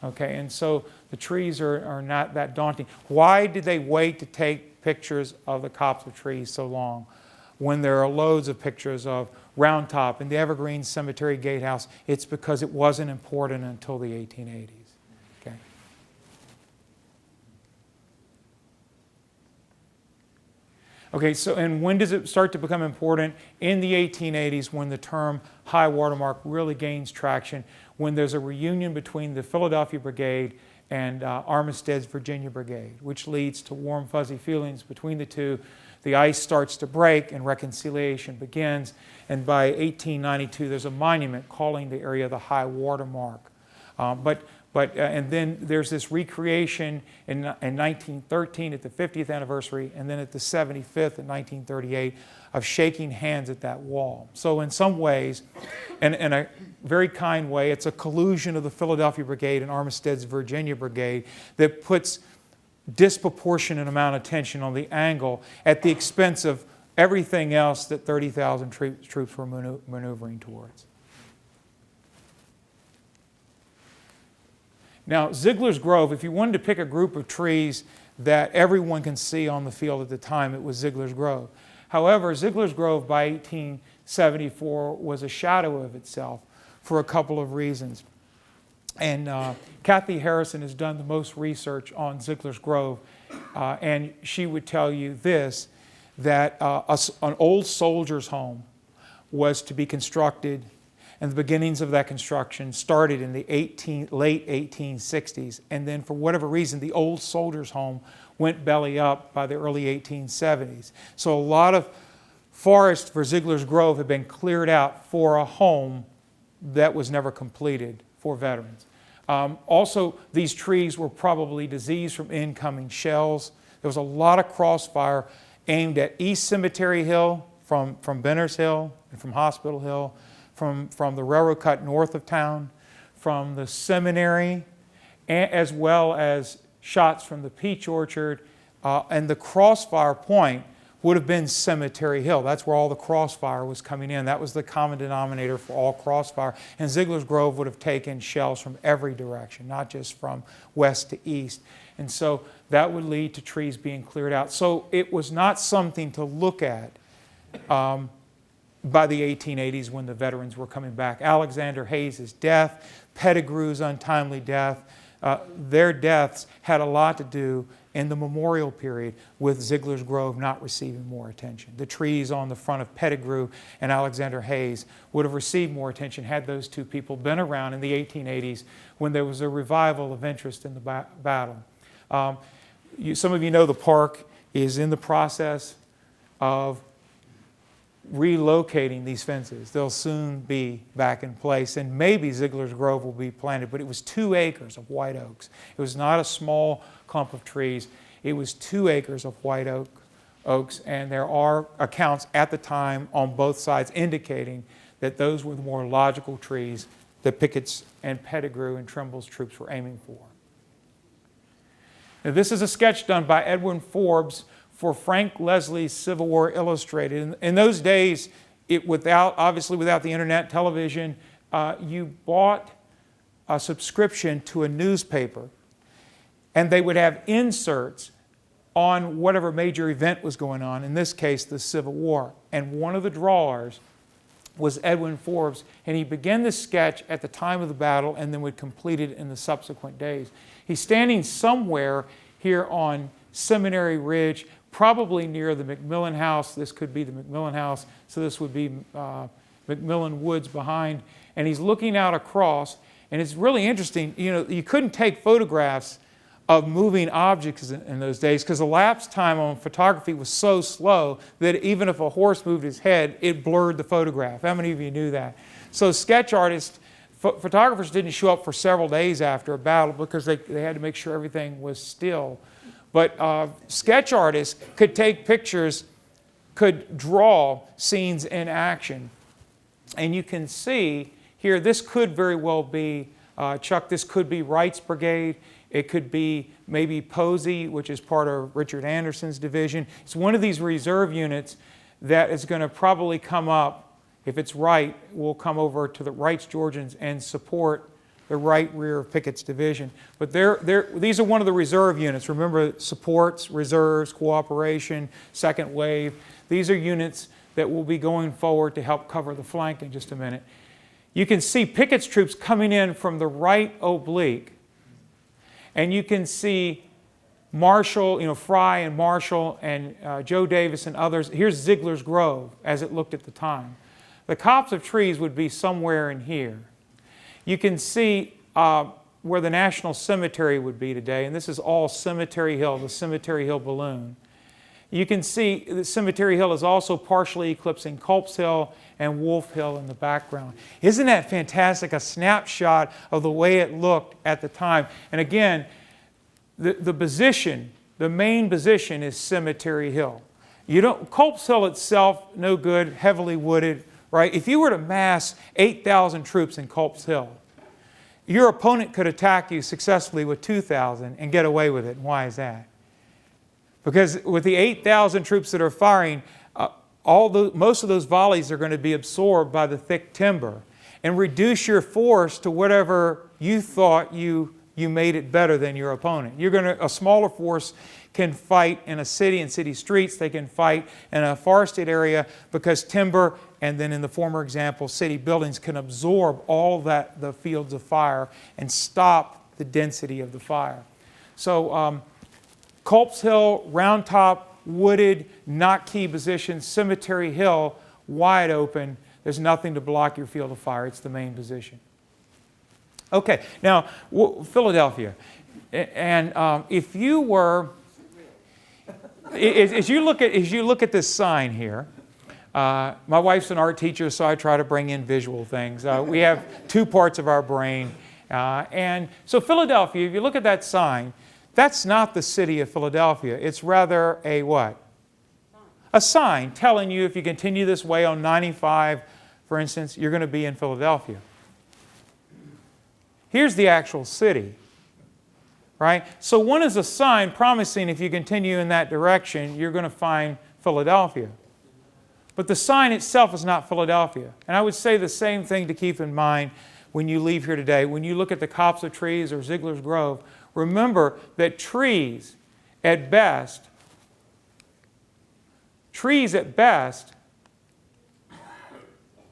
Okay, and so the trees are not that daunting. Why did they wait to take pictures of the copse of trees so long when there are loads of pictures of Round Top and the Evergreen Cemetery Gatehouse? It's because it wasn't important until the 1880s. Okay. Okay, so and when does it start to become important? In the 1880s, when the term high watermark really gains traction, when there's a reunion between the Philadelphia Brigade and Armistead's Virginia Brigade, which leads to warm, fuzzy feelings between the two. The ice starts to break and reconciliation begins, and by 1892 there's a monument calling the area the high water mark. And then there's this recreation in 1913 at the 50th anniversary, and then at the 75th in 1938 of shaking hands at that wall. So in some ways, in a very kind way, it's a collusion of the Philadelphia Brigade and Armistead's Virginia Brigade that puts disproportionate amount of tension on the angle at the expense of everything else that 30,000 troops were maneuvering towards. Now, Ziegler's Grove, if you wanted to pick a group of trees that everyone can see on the field at the time, it was Ziegler's Grove. However, Ziegler's Grove by 1874 was a shadow of itself for a couple of reasons. And Kathy Harrison has done the most research on Ziegler's Grove, and she would tell you this, that an old soldier's home was to be constructed, and the beginnings of that construction started in the late 1860s. And then for whatever reason, the old soldier's home went belly up by the early 1870s. So a lot of forest for Ziegler's Grove had been cleared out for a home that was never completed for veterans. Also, these trees were probably diseased from incoming shells. There was a lot of crossfire aimed at East Cemetery Hill from Benner's Hill and from Hospital Hill, from the railroad cut north of town, from the seminary, as well as shots from the Peach Orchard, and the crossfire point would have been Cemetery Hill. That's where all the crossfire was coming in. That was the common denominator for all crossfire. And Ziegler's Grove would have taken shells from every direction, not just from west to east. And so that would lead to trees being cleared out. So it was not something to look at by the 1880s when the veterans were coming back. Alexander Hayes' death, Pettigrew's untimely death, their deaths had a lot to do in the memorial period with Ziegler's Grove not receiving more attention. The trees on the front of Pettigrew and Alexander Hayes would have received more attention had those two people been around in the 1880s when there was a revival of interest in the battle. Some of you know the park is in the process of relocating these fences. They'll soon be back in place, and maybe Ziegler's Grove will be planted, but it was 2 acres of white oaks. It was not a small clump of trees. It was 2 acres of white oaks, and there are accounts at the time on both sides indicating that those were the more logical trees that Pickett's and Pettigrew and Trimble's troops were aiming for. Now, this is a sketch done by Edwin Forbes for Frank Leslie's Civil War Illustrated. In those days, obviously without the internet, television, you bought a subscription to a newspaper, and they would have inserts on whatever major event was going on, in this case, the Civil War. And one of the drawers was Edwin Forbes, and he began this sketch at the time of the battle and then would complete it in the subsequent days. He's standing somewhere here on Seminary Ridge, probably near the McMillan House. This could be the McMillan House, so this would be McMillan Woods behind. And he's looking out across, and it's really interesting. You know, you couldn't take photographs of moving objects in those days because the lapse time on photography was so slow that even if a horse moved his head, it blurred the photograph. How many of you knew that? So sketch artists, photographers didn't show up for several days after a battle because they had to make sure everything was still. But sketch artists could take pictures, could draw scenes in action. And you can see here, this could very well be, Chuck, this could be Wright's brigade. It could be maybe Posey, which is part of Richard Anderson's division. It's one of these reserve units that is going to probably come up, if it's Wright, will come over to the Wright's Georgians and support the right rear of Pickett's division. But these are one of the reserve units. Remember, supports, reserves, cooperation, second wave. These are units that will be going forward to help cover the flank in just a minute. You can see Pickett's troops coming in from the right oblique. And you can see Marshall, Fry and Marshall and Joe Davis and others. Here's Ziegler's Grove as it looked at the time. The copse of trees would be somewhere in here. You can see where the National Cemetery would be today, and this is all Cemetery Hill, the Cemetery Hill balloon. You can see the Cemetery Hill is also partially eclipsing Culp's Hill and Wolf Hill in the background. Isn't that fantastic? A snapshot of the way it looked at the time. And again, the position, the main position is Cemetery Hill. Culp's Hill itself, no good, heavily wooded, right? If you were to mass 8,000 troops in Culp's Hill, your opponent could attack you successfully with 2,000 and get away with it. And why is that? Because with the 8,000 troops that are firing, most of those volleys are going to be absorbed by the thick timber and reduce your force to whatever you thought you made it better than your opponent. A smaller force can fight in a city and city streets. They can fight in a forested area because timber, and then in the former example, city buildings can absorb all the fields of fire and stop the density of the fire. So Culp's Hill, Round Top, wooded, not key position. Cemetery Hill, wide open. There's nothing to block your field of fire. It's the main position. Okay, now Philadelphia. And if you were, as you look at this sign here, my wife's an art teacher, so I try to bring in visual things. We have two parts of our brain. And so Philadelphia, if you look at that sign, that's not the city of Philadelphia. It's rather a what? A sign telling you if you continue this way on 95, for instance, you're going to be in Philadelphia. Here's the actual city, right? So one is a sign promising if you continue in that direction, you're going to find Philadelphia. But the sign itself is not Philadelphia. And I would say the same thing to keep in mind when you leave here today. When you look at the copse of trees or Ziegler's Grove, remember that trees at best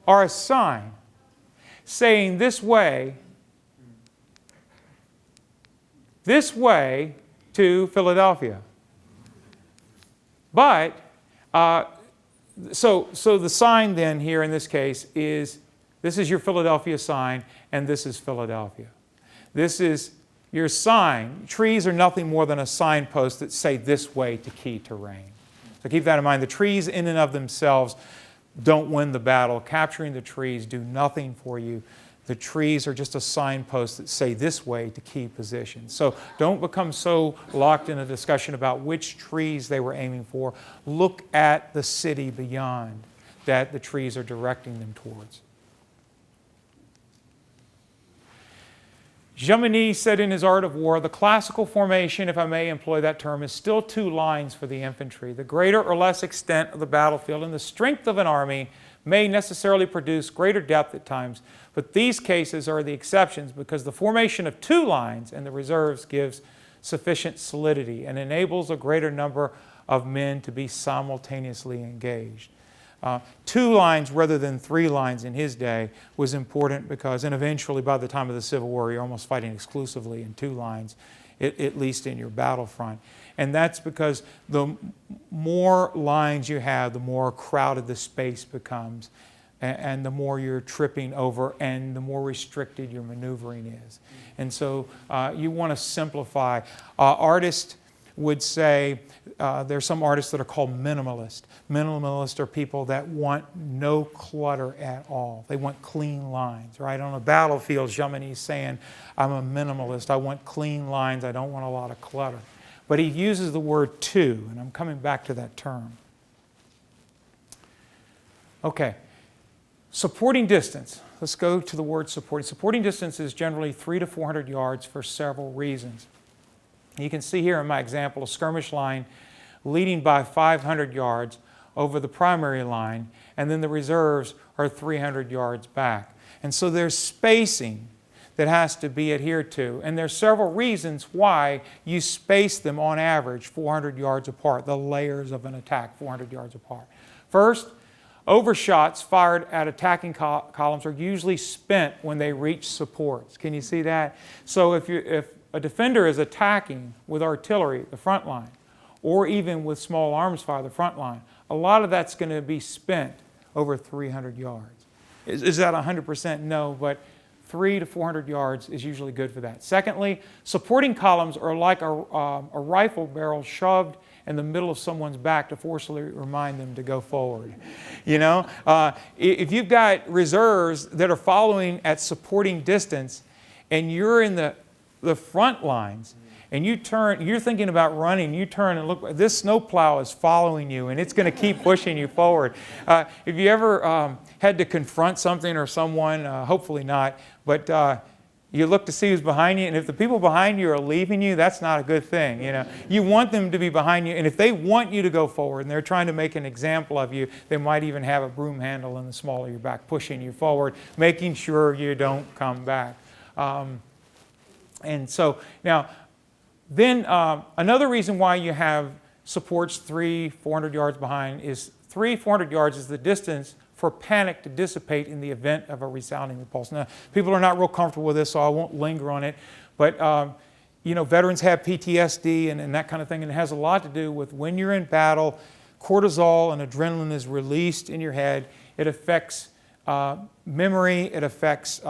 are a sign saying this way to Philadelphia. But, so the sign then here in this case is, this is your Philadelphia sign, and this is Philadelphia. This is your sign. Trees are nothing more than a signpost that say this way to key terrain. So keep that in mind. The trees in and of themselves don't win the battle. Capturing the trees do nothing for you. The trees are just a signpost that say this way to key positions. So don't become so locked in a discussion about which trees they were aiming for. Look at the city beyond that the trees are directing them towards. Jomini said in his Art of War, the classical formation, if I may employ that term, is still 2 lines for the infantry. The greater or less extent of the battlefield and the strength of an army may necessarily produce greater depth at times, but these cases are the exceptions because the formation of 2 lines and the reserves gives sufficient solidity and enables a greater number of men to be simultaneously engaged. 2 lines rather than 3 lines in his day was important because, and eventually by the time of the Civil War, you're almost fighting exclusively in 2 lines, at least in your battlefront. And that's because the more lines you have, the more crowded the space becomes, and the more you're tripping over, and the more restricted your maneuvering is. And so you want to simplify. Artists would say, there's some artists that are called minimalist. Minimalists are people that want no clutter at all. They want clean lines, right? On a battlefield, Jomini's saying, I'm a minimalist. I want clean lines. I don't want a lot of clutter. But he uses the word two, and I'm coming back to that term. Okay, supporting distance. Let's go to the word supporting. Supporting distance is generally 300 to 400 yards for several reasons. You can see here in my example a skirmish line leading by 500 yards over the primary line, and then the reserves are 300 yards back. And so there's spacing that has to be adhered to. And there's several reasons why you space them on average 400 yards apart, the layers of an attack 400 yards apart. First, overshots fired at attacking columns are usually spent when they reach supports. Can you see that? So if a defender is attacking with artillery, the front line, or even with small arms fire, the front line, a lot of that's going to be spent over 300 yards. Is that 100%? No, but 300 to 400 yards is usually good for that. Secondly, supporting columns are like a rifle barrel shoved in the middle of someone's back to forcibly remind them to go forward. You know, if you've got reserves that are following at supporting distance and you're in the front lines and you turn, you're thinking about running, you turn and look, this snowplow is following you and it's going to keep pushing you forward. If you ever had to confront something or someone, hopefully not, but you look to see who's behind you, and if the people behind you are leaving you, that's not a good thing. You know, you want them to be behind you, and if they want you to go forward and they're trying to make an example of you, they might even have a broom handle in the small of your back pushing you forward, making sure you don't come back. And so now, then another reason why you have supports 300-400 yards behind is 300-400 yards is the distance for panic to dissipate in the event of a resounding repulse. Now, people are not real comfortable with this, so I won't linger on it. But, you know, veterans have PTSD and that kind of thing, and it has a lot to do with when you're in battle, cortisol and adrenaline is released in your head. It affects memory. It affects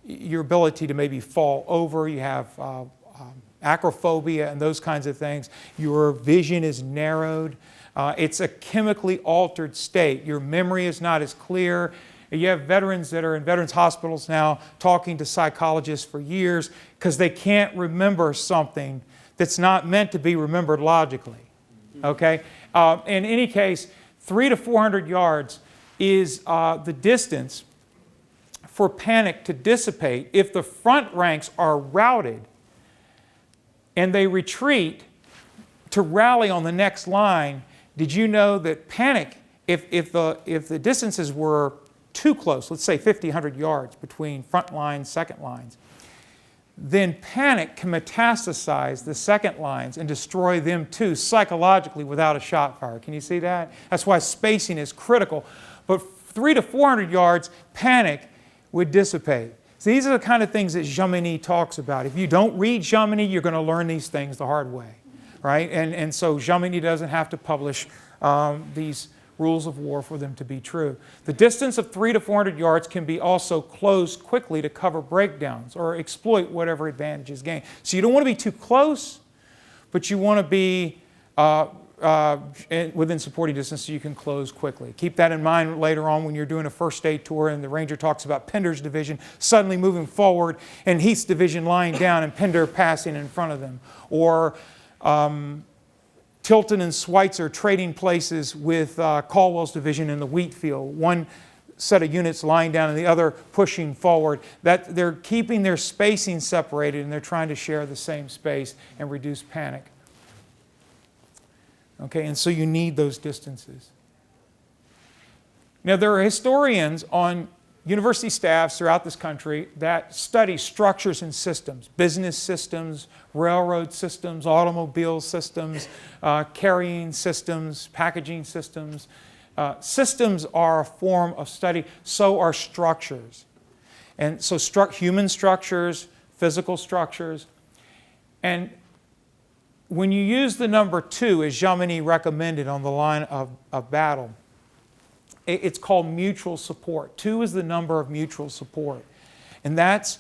your ability to maybe fall over. You have acrophobia and those kinds of things. Your vision is narrowed. It's a chemically altered state. Your memory is not as clear. You have veterans that are in veterans hospitals now talking to psychologists for years because they can't remember something that's not meant to be remembered logically. Okay? In any case, 300 to 400 yards is the distance for panic to dissipate if the front ranks are routed and they retreat to rally on the next line. Did you know that panic, if the distances were too close, let's say 50, 100 yards between front lines, second lines, then panic can metastasize the second lines and destroy them too psychologically without a shot fire. Can you see that? That's why spacing is critical. But 300 to 400 yards, panic would dissipate. So these are the kind of things that Jomini talks about. If you don't read Jomini, you're going to learn these things the hard way. Right? And so Jomini doesn't have to publish these rules of war for them to be true. The distance of 300 to 400 yards can be also closed quickly to cover breakdowns or exploit whatever advantage is gained. So you don't want to be too close, but you want to be within supporting distance so you can close quickly. Keep that in mind later on when you're doing a first aid tour and the ranger talks about Pender's division suddenly moving forward and Heath's division lying down and Pender passing in front of them. Or Tilton and Schweitzer trading places with Caldwell's division in the wheat field. One set of units lying down and the other pushing forward, that they're keeping their spacing separated and they're trying to share the same space and reduce panic. Okay, and so you need those distances. Now, there are historians on university staffs throughout this country that study structures and systems, business systems, railroad systems, automobile systems, carrying systems, packaging systems. Systems are a form of study, so are structures. And so human structures, physical structures. And when you use the number 2, as Jomini recommended on the line of battle, it's called mutual support. 2 is the number of mutual support. And that's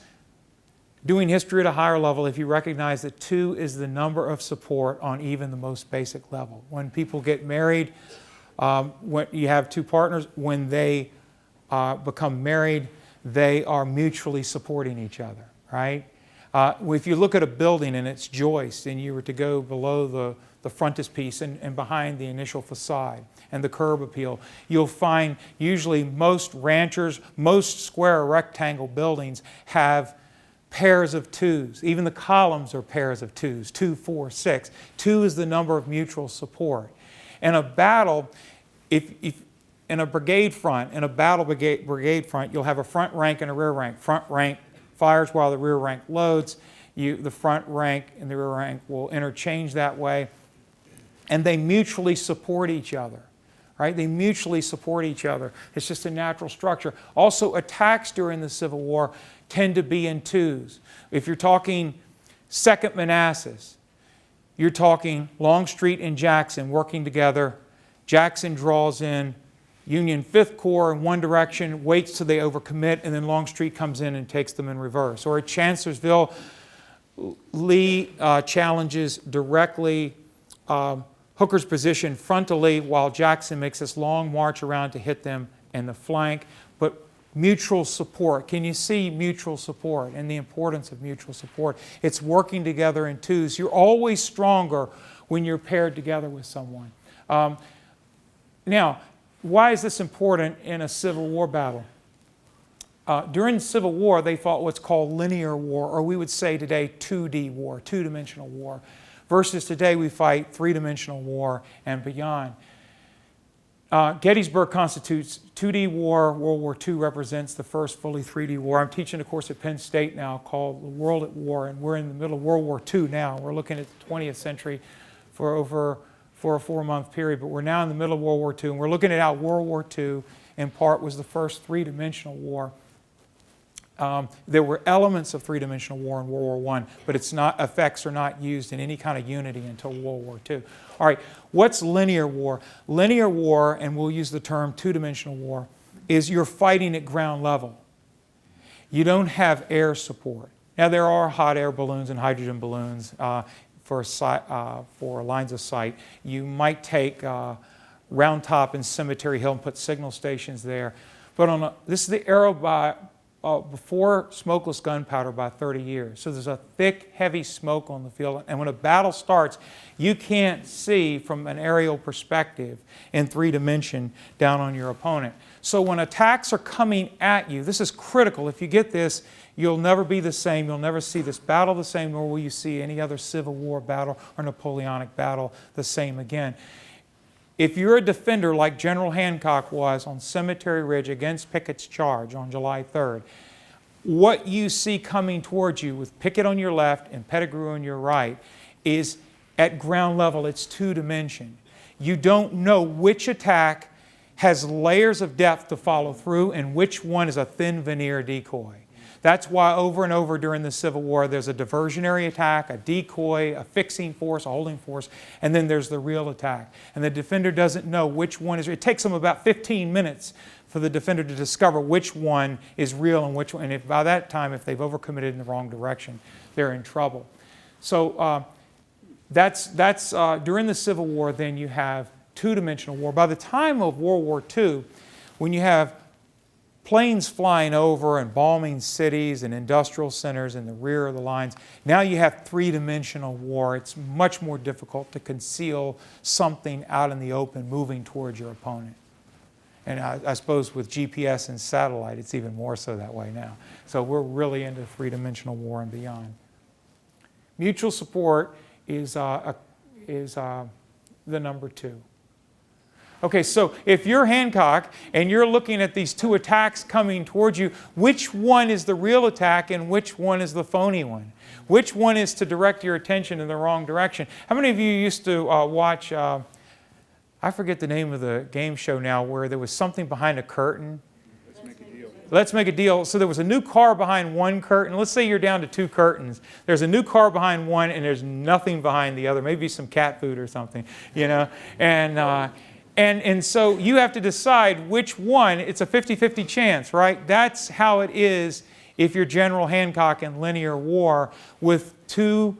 doing history at a higher level if you recognize that 2 is the number of support on even the most basic level. When people get married, when you have 2 partners, when they become married, they are mutually supporting each other, right? If you look at a building and its joist and you were to go below the frontispiece and behind the initial facade and the curb appeal, you'll find usually most ranchers, most square or rectangle buildings have pairs of 2s. Even the columns are pairs of 2s, 2, 4, 6. 2 is the number of mutual support. In a battle, if in a brigade front, in a battle brigade front, you'll have a front rank and a rear rank. Front rank fires while the rear rank loads. The front rank and the rear rank will interchange that way. And they mutually support each other, right? They mutually support each other. It's just a natural structure. Also, attacks during the Civil War tend to be in 2s. If you're talking 2nd Manassas, you're talking Longstreet and Jackson working together. Jackson draws in Union 5th Corps in one direction, waits till they overcommit, and then Longstreet comes in and takes them in reverse. Or at Chancellorsville, Lee challenges directly Hooker's position frontally while Jackson makes this long march around to hit them in the flank. But mutual support. Can you see mutual support and the importance of mutual support? It's working together in 2s. You're always stronger when you're paired together with someone. Now, why is this important in a Civil War battle? During the Civil War, they fought what's called linear war, or we would say today 2D war, 2-dimensional war. Versus today, we fight 3-dimensional war and beyond. Gettysburg constitutes 2D war. World War II represents the first fully 3D war. I'm teaching a course at Penn State now called The World at War, and we're in the middle of World War II now. We're looking at the 20th century for a 4-month period, but we're now in the middle of World War II, and we're looking at how World War II, in part, was the first 3-dimensional war. There were elements of 3-dimensional war in World War I, but effects are not used in any kind of unity until World War II. All right, what's linear war? Linear war, and we'll use the term 2-dimensional war, is you're fighting at ground level. You don't have air support. Now, there are hot air balloons and hydrogen balloons for lines of sight. You might take Round Top and Cemetery Hill and put signal stations there. But this is the era before smokeless gunpowder by 30 years. So there's a thick, heavy smoke on the field. And when a battle starts, you can't see from an aerial perspective in 3 dimension down on your opponent. So when attacks are coming at you, this is critical. If you get this, you'll never be the same. You'll never see this battle the same, nor will you see any other Civil War battle or Napoleonic battle the same again. If you're a defender like General Hancock was on Cemetery Ridge against Pickett's charge on July 3rd, what you see coming towards you with Pickett on your left and Pettigrew on your right is at ground level, it's 2-dimension. You don't know which attack has layers of depth to follow through and which one is a thin veneer decoy. That's why over and over during the Civil War there's a diversionary attack, a decoy, a fixing force, a holding force, and then there's the real attack. And the defender doesn't know which one is. It takes them about 15 minutes for the defender to discover which one is real and which one. And if by that time, if they've overcommitted in the wrong direction, they're in trouble. So that's during the Civil War. Then you have 2-dimensional war. By the time of World War II, when you have planes flying over and bombing cities and industrial centers in the rear of the lines, now you have 3-dimensional war. It's much more difficult to conceal something out in the open moving towards your opponent. And I suppose with GPS and satellite, it's even more so that way now. So we're really into three-dimensional war and beyond. Mutual support is the number 2. Okay, so if you're Hancock and you're looking at these 2 attacks coming towards you, which one is the real attack and which one is the phony one? Which one is to direct your attention in the wrong direction? How many of you used to watch, I forget the name of the game show now, where there was something behind a curtain? Let's Make a Deal. So there was a new car behind one curtain. Let's say you're down to 2 curtains. There's a new car behind one and there's nothing behind the other. Maybe some cat food or something, you know. And so you have to decide which one. It's a 50-50 chance, right? That's how it is if you're General Hancock in linear war with two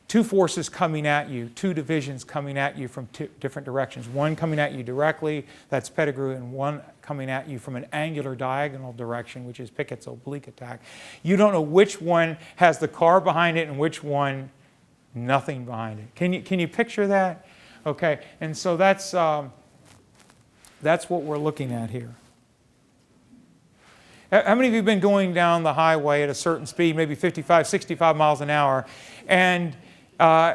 forces coming at you, 2 divisions coming at you from 2 different directions. One coming at you directly, that's Pettigrew, and one coming at you from an angular diagonal direction, which is Pickett's oblique attack. You don't know which one has the car behind it and which one nothing behind it. Can you picture that? Okay, and so that's what we're looking at here. How many of you have been going down the highway at a certain speed, maybe 55, 65 miles an hour, and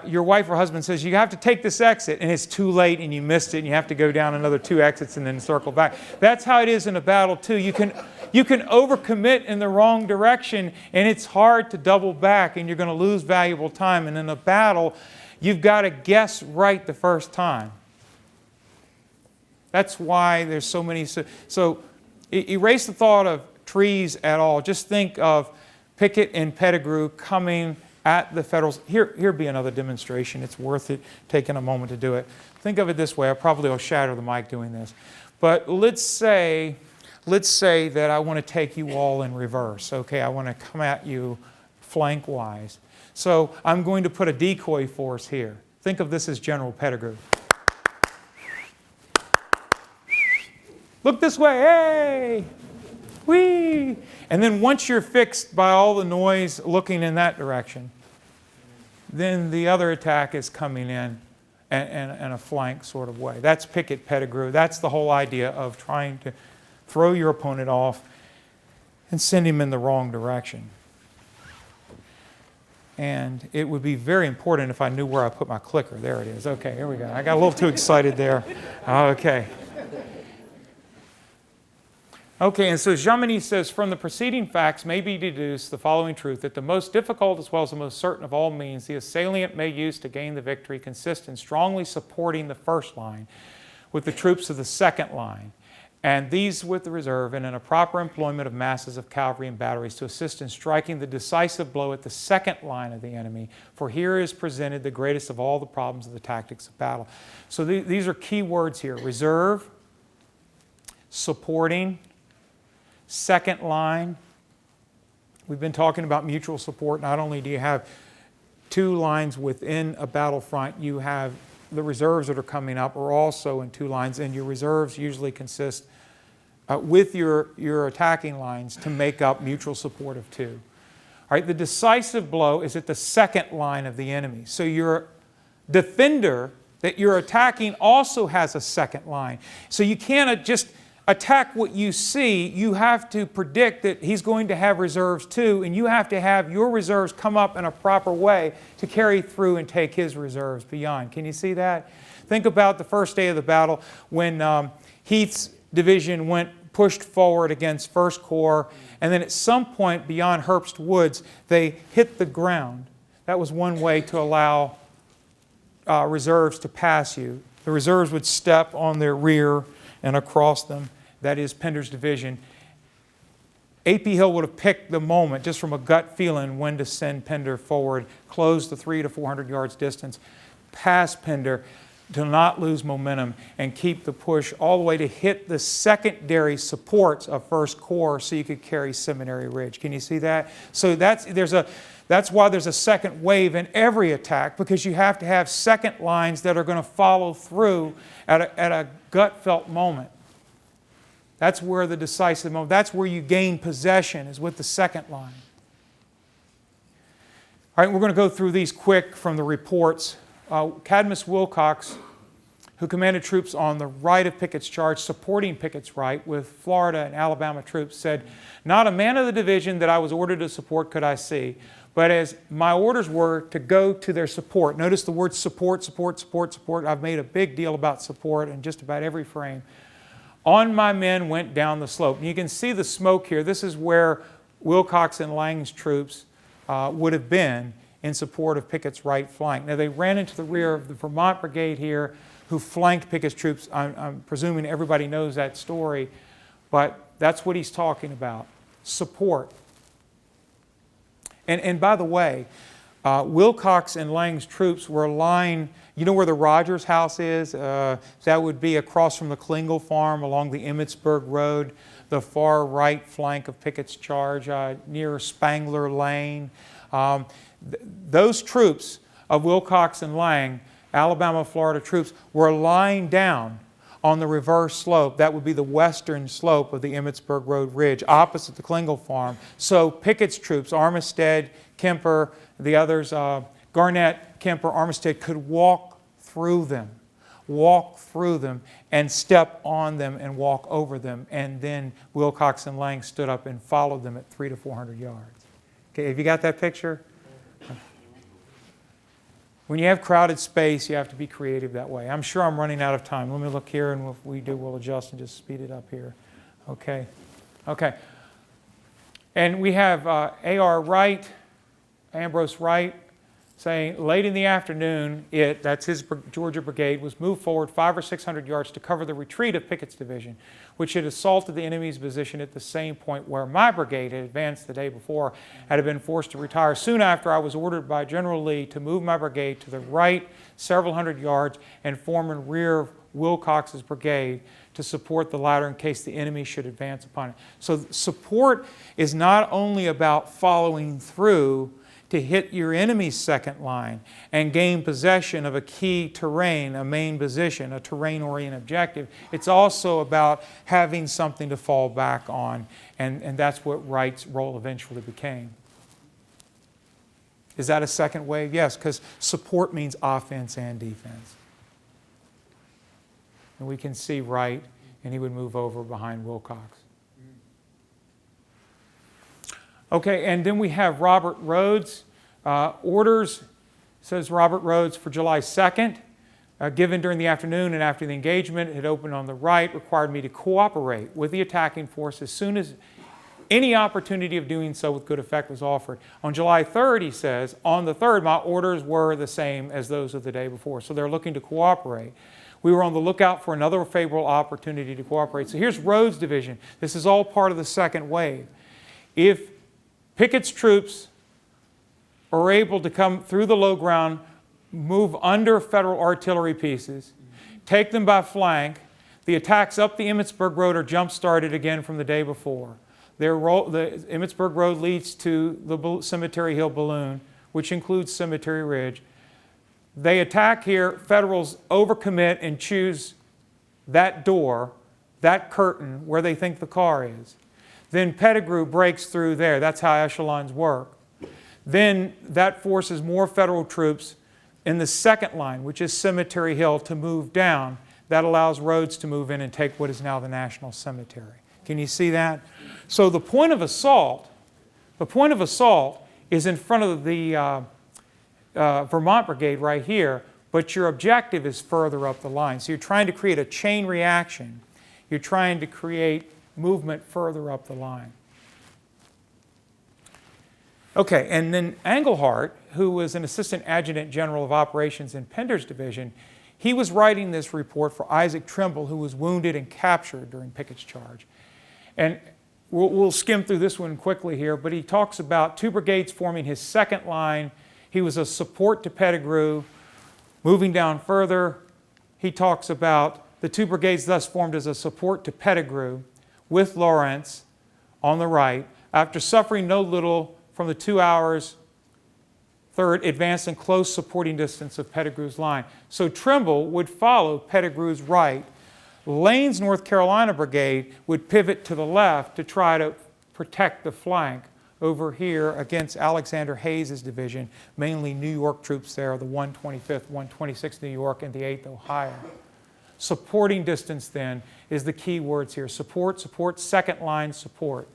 your wife or husband says, you have to take this exit, and it's too late and you missed it and you have to go down another 2 exits and then circle back? That's how it is in a battle too. You can overcommit in the wrong direction and it's hard to double back and you're going to lose valuable time. And in a battle, you've got to guess right the first time. That's why there's so many. So erase the thought of trees at all. Just think of Pickett and Pettigrew coming at the Federals. Here be another demonstration. It's worth it taking a moment to do it. Think of it this way. I probably will shatter the mic doing this. But let's say that I want to take you all in reverse. Okay, I want to come at you flank-wise. So I'm going to put a decoy force here. Think of this as General Pettigrew. Look this way, hey! Whee! And then once you're fixed by all the noise looking in that direction, then the other attack is coming in a flank sort of way. That's Pickett, Pettigrew. That's the whole idea of trying to throw your opponent off and send him in the wrong direction. And it would be very important if I knew where I put my clicker. There it is. Okay, here we go. I got a little too excited there. Okay. Okay, and so Jomini says, from the preceding facts may be deduced the following truth, that the most difficult as well as the most certain of all means the assailant may use to gain the victory consists in strongly supporting the first line with the troops of the second line, and these with the reserve, and in a proper employment of masses of cavalry and batteries to assist in striking the decisive blow at the second line of the enemy. For here is presented the greatest of all the problems of the tactics of battle. So these are key words here: reserve, supporting, second line. We've been talking about mutual support. Not only do you have 2 lines within a battlefront, you have the reserves that are coming up are also in 2 lines, and your reserves usually consist with your attacking lines to make up mutual support of 2. All right, the decisive blow is at the second line of the enemy. So your defender that you're attacking also has a second line. So you can't just attack what you see. You have to predict that he's going to have reserves too, and you have to have your reserves come up in a proper way to carry through and take his reserves beyond. Can you see that? Think about the first day of the battle when Heath's division pushed forward against 1st Corps, and then at some point beyond Herbst Woods, they hit the ground. That was one way to allow reserves to pass you. The reserves would step on their rear and across them. That is Pender's division. A.P. Hill would have picked the moment, just from a gut feeling, when to send Pender forward, close the 300 to 400 yards distance, pass Pender, to not lose momentum, and keep the push all the way to hit the secondary supports of 1st Corps so you could carry Seminary Ridge. Can you see that? So that's why there's a second wave in every attack, because you have to have second lines that are going to follow through at a gut-felt moment. That's where the decisive moment, that's where you gain possession, is with the second line. All right, we're going to go through these quick from the reports. Cadmus Wilcox who commanded troops on the right of Pickett's charge, supporting Pickett's right with Florida and Alabama troops, said, "Not a man of the division that I was ordered to support could I see, but as my orders were to go to their support." Notice the word support, support, support, support. I've made a big deal about support in just about every frame. "On my men went down the slope." And you can see the smoke here. This is where Wilcox and Lang's troops would have been in support of Pickett's right flank. Now, they ran into the rear of the Vermont Brigade here, who flanked Pickett's troops. I'm presuming everybody knows that story, but that's what he's talking about, support. And by the way, Wilcox and Lang's troops were lying, you know where the Rogers house is? That would be across from the Klingel farm along the Emmitsburg Road, the far right flank of Pickett's charge, near Spangler Lane. Those troops of Wilcox and Lang, Alabama, Florida troops, were lying down on the reverse slope. That would be the western slope of the Emmitsburg Road Ridge, opposite the Klingel farm. So Pickett's troops, Armistead, Kemper, the others, Garnett, Kemper, Armistead, could walk through them and step on them and walk over them. And then Wilcox and Lang stood up and followed them at 300 to 400 yards. Okay, have you got that picture? When you have crowded space, you have to be creative that way. I'm sure I'm running out of time. Let me look here, and if we do, we'll adjust and just speed it up here. Okay. Okay. And we have A.R. Wright, Ambrose Wright, saying late in the afternoon, that's his Georgia Brigade, was moved forward 500 or 600 yards to cover the retreat of Pickett's division, which had assaulted the enemy's position at the same point where my brigade had advanced the day before, had been forced to retire. Soon after, I was ordered by General Lee to move my brigade to the right several hundred yards and form in rear of Wilcox's brigade to support the latter in case the enemy should advance upon it. So support is not only about following through to hit your enemy's second line and gain possession of a key terrain, a main position, a terrain-oriented objective. It's also about having something to fall back on, and that's what Wright's role eventually became. Is that a second wave? Yes, because support means offense and defense. And we can see Wright, and he would move over behind Wilcox. Okay, and then we have Robert Rhodes. Orders, says Robert Rhodes, for July 2nd, given during the afternoon and after the engagement. It had opened on the right, required me to cooperate with the attacking force as soon as any opportunity of doing so with good effect was offered. On July 3rd, he says, on the 3rd, my orders were the same as those of the day before. So they're looking to cooperate. We were on the lookout for another favorable opportunity to cooperate. So here's Rhodes' division. This is all part of the second wave. If Pickett's troops are able to come through the low ground, move under Federal artillery pieces, take them by flank, the attacks up the Emmitsburg Road are jump-started again from the day before. The Emmitsburg Road leads to the Cemetery Hill Balloon, which includes Cemetery Ridge. They attack here, Federals overcommit and choose that door, that curtain, where they think the car is. Then Pettigrew breaks through there. That's how echelons work. Then that forces more Federal troops in the second line, which is Cemetery Hill, to move down. That allows Rhodes to move in and take what is now the National Cemetery. Can you see that? So the point of assault is in front of the Vermont Brigade right here, but your objective is further up the line. So you're trying to create a chain reaction. You're trying to create movement further up the line. Okay, and then Engelhart, who was an Assistant Adjutant General of Operations in Pender's division, he was writing this report for Isaac Trimble, who was wounded and captured during Pickett's charge. And we'll skim through this one quickly here, but he talks about two brigades forming his second line. He was a support to Pettigrew. Moving down further, he talks about the two brigades thus formed as a support to Pettigrew with Lawrence on the right. After suffering no little from the 2 hours, third, advanced in close supporting distance of Pettigrew's line. So Trimble would follow Pettigrew's right. Lane's North Carolina Brigade would pivot to the left to try to protect the flank over here against Alexander Hayes' division, mainly New York troops there, the 125th, 126th New York, and the 8th Ohio. Supporting distance, then, is the key words here. Support, support, second line support.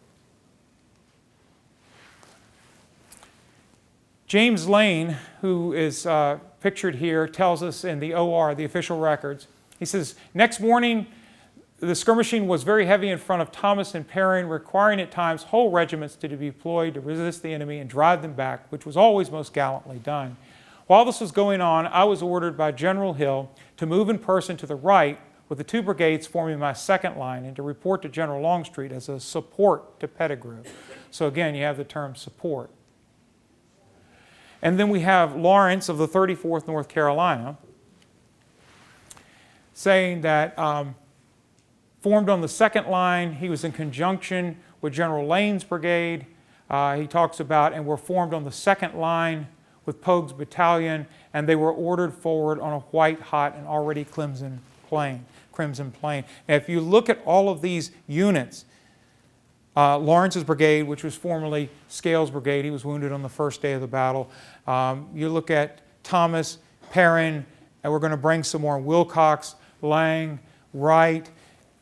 James Lane, who is pictured here, tells us in the OR, the official records, he says, next morning, the skirmishing was very heavy in front of Thomas and Perrin, requiring at times whole regiments to be deployed to resist the enemy and drive them back, which was always most gallantly done. While this was going on, I was ordered by General Hill to move in person to the right with the 2 brigades forming my second line and to report to General Longstreet as a support to Pettigrew. So again, you have the term support. And then we have Lawrence of the 34th North Carolina saying that formed on the second line, he was in conjunction with General Lane's brigade. He talks about, and were formed on the second line with Pogue's battalion, and they were ordered forward on a white, hot, and already crimson plain. Now, if you look at all of these units, Lawrence's brigade, which was formerly Scales' brigade, he was wounded on the first day of the battle. You look at Thomas, Perrin, and we're going to bring some more, Wilcox, Lang, Wright.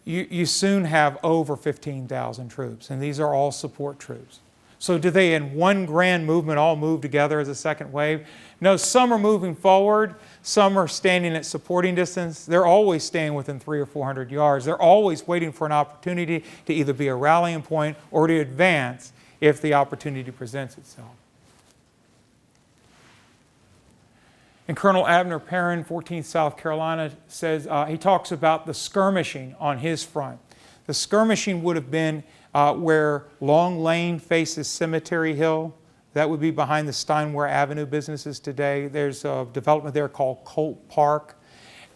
You soon have over 15,000 troops, and these are all support troops. So do they in one grand movement all move together as a second wave? No, some are moving forward, some are standing at supporting distance. They're always staying within 300 or 400 yards. They're always waiting for an opportunity to either be a rallying point or to advance if the opportunity presents itself. And Colonel Abner Perrin, 14th South Carolina, says, he talks about the skirmishing on his front. The skirmishing would have been where Long Lane faces Cemetery Hill. That would be behind the Steinway Avenue businesses today. There's a development there called Colt Park.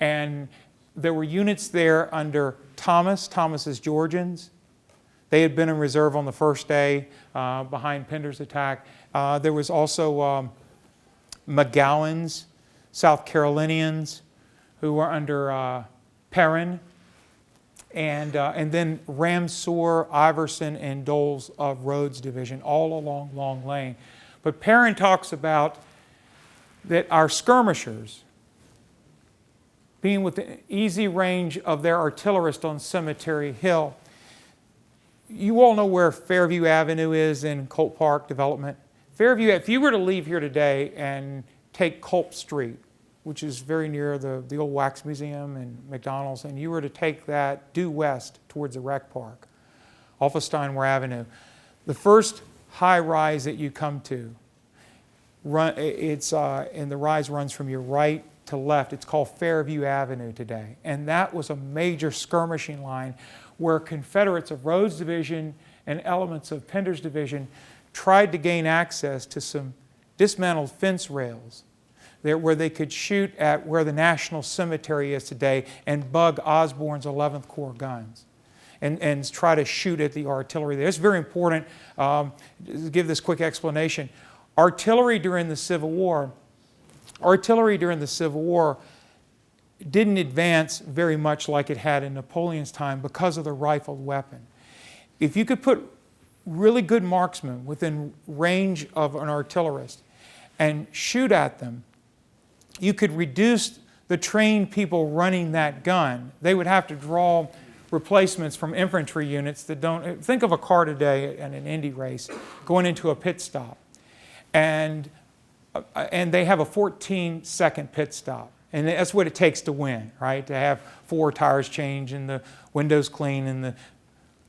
And there were units there under Thomas's Georgians. They had been in reserve on the first day behind Pender's attack. There was also McGowan's, South Carolinians, who were under Perrin, and then Ramseur, Iverson, and Doles of Rhodes Division, all along Long Lane. But Perrin talks about that our skirmishers, being within easy range of their artillerists on Cemetery Hill. You all know where Fairview Avenue is in Colt Park development. Fairview, if you were to leave here today and take Culp Street, which is very near the old Wax Museum and McDonald's, and you were to take that due west towards the rec park, off of Steinway Avenue, the first high rise that you come to, and the rise runs from your right to left. It's called Fairview Avenue today. And that was a major skirmishing line where Confederates of Rhodes Division and elements of Pender's Division tried to gain access to some dismantled fence rails there where they could shoot at where the National Cemetery is today and bug Osborne's 11th Corps guns and try to shoot at the artillery there. It's very important to give this quick explanation. Artillery during the Civil War didn't advance very much like it had in Napoleon's time because of the rifled weapon. If you could put really good marksmen within range of an artillerist and shoot at them, you could reduce the trained people running that gun. They would have to draw replacements from infantry units that don't... Think of a car today in an Indy race going into a pit stop. And they have a 14-second pit stop. And that's what it takes to win, right? To have 4 tires changed and the windows clean and the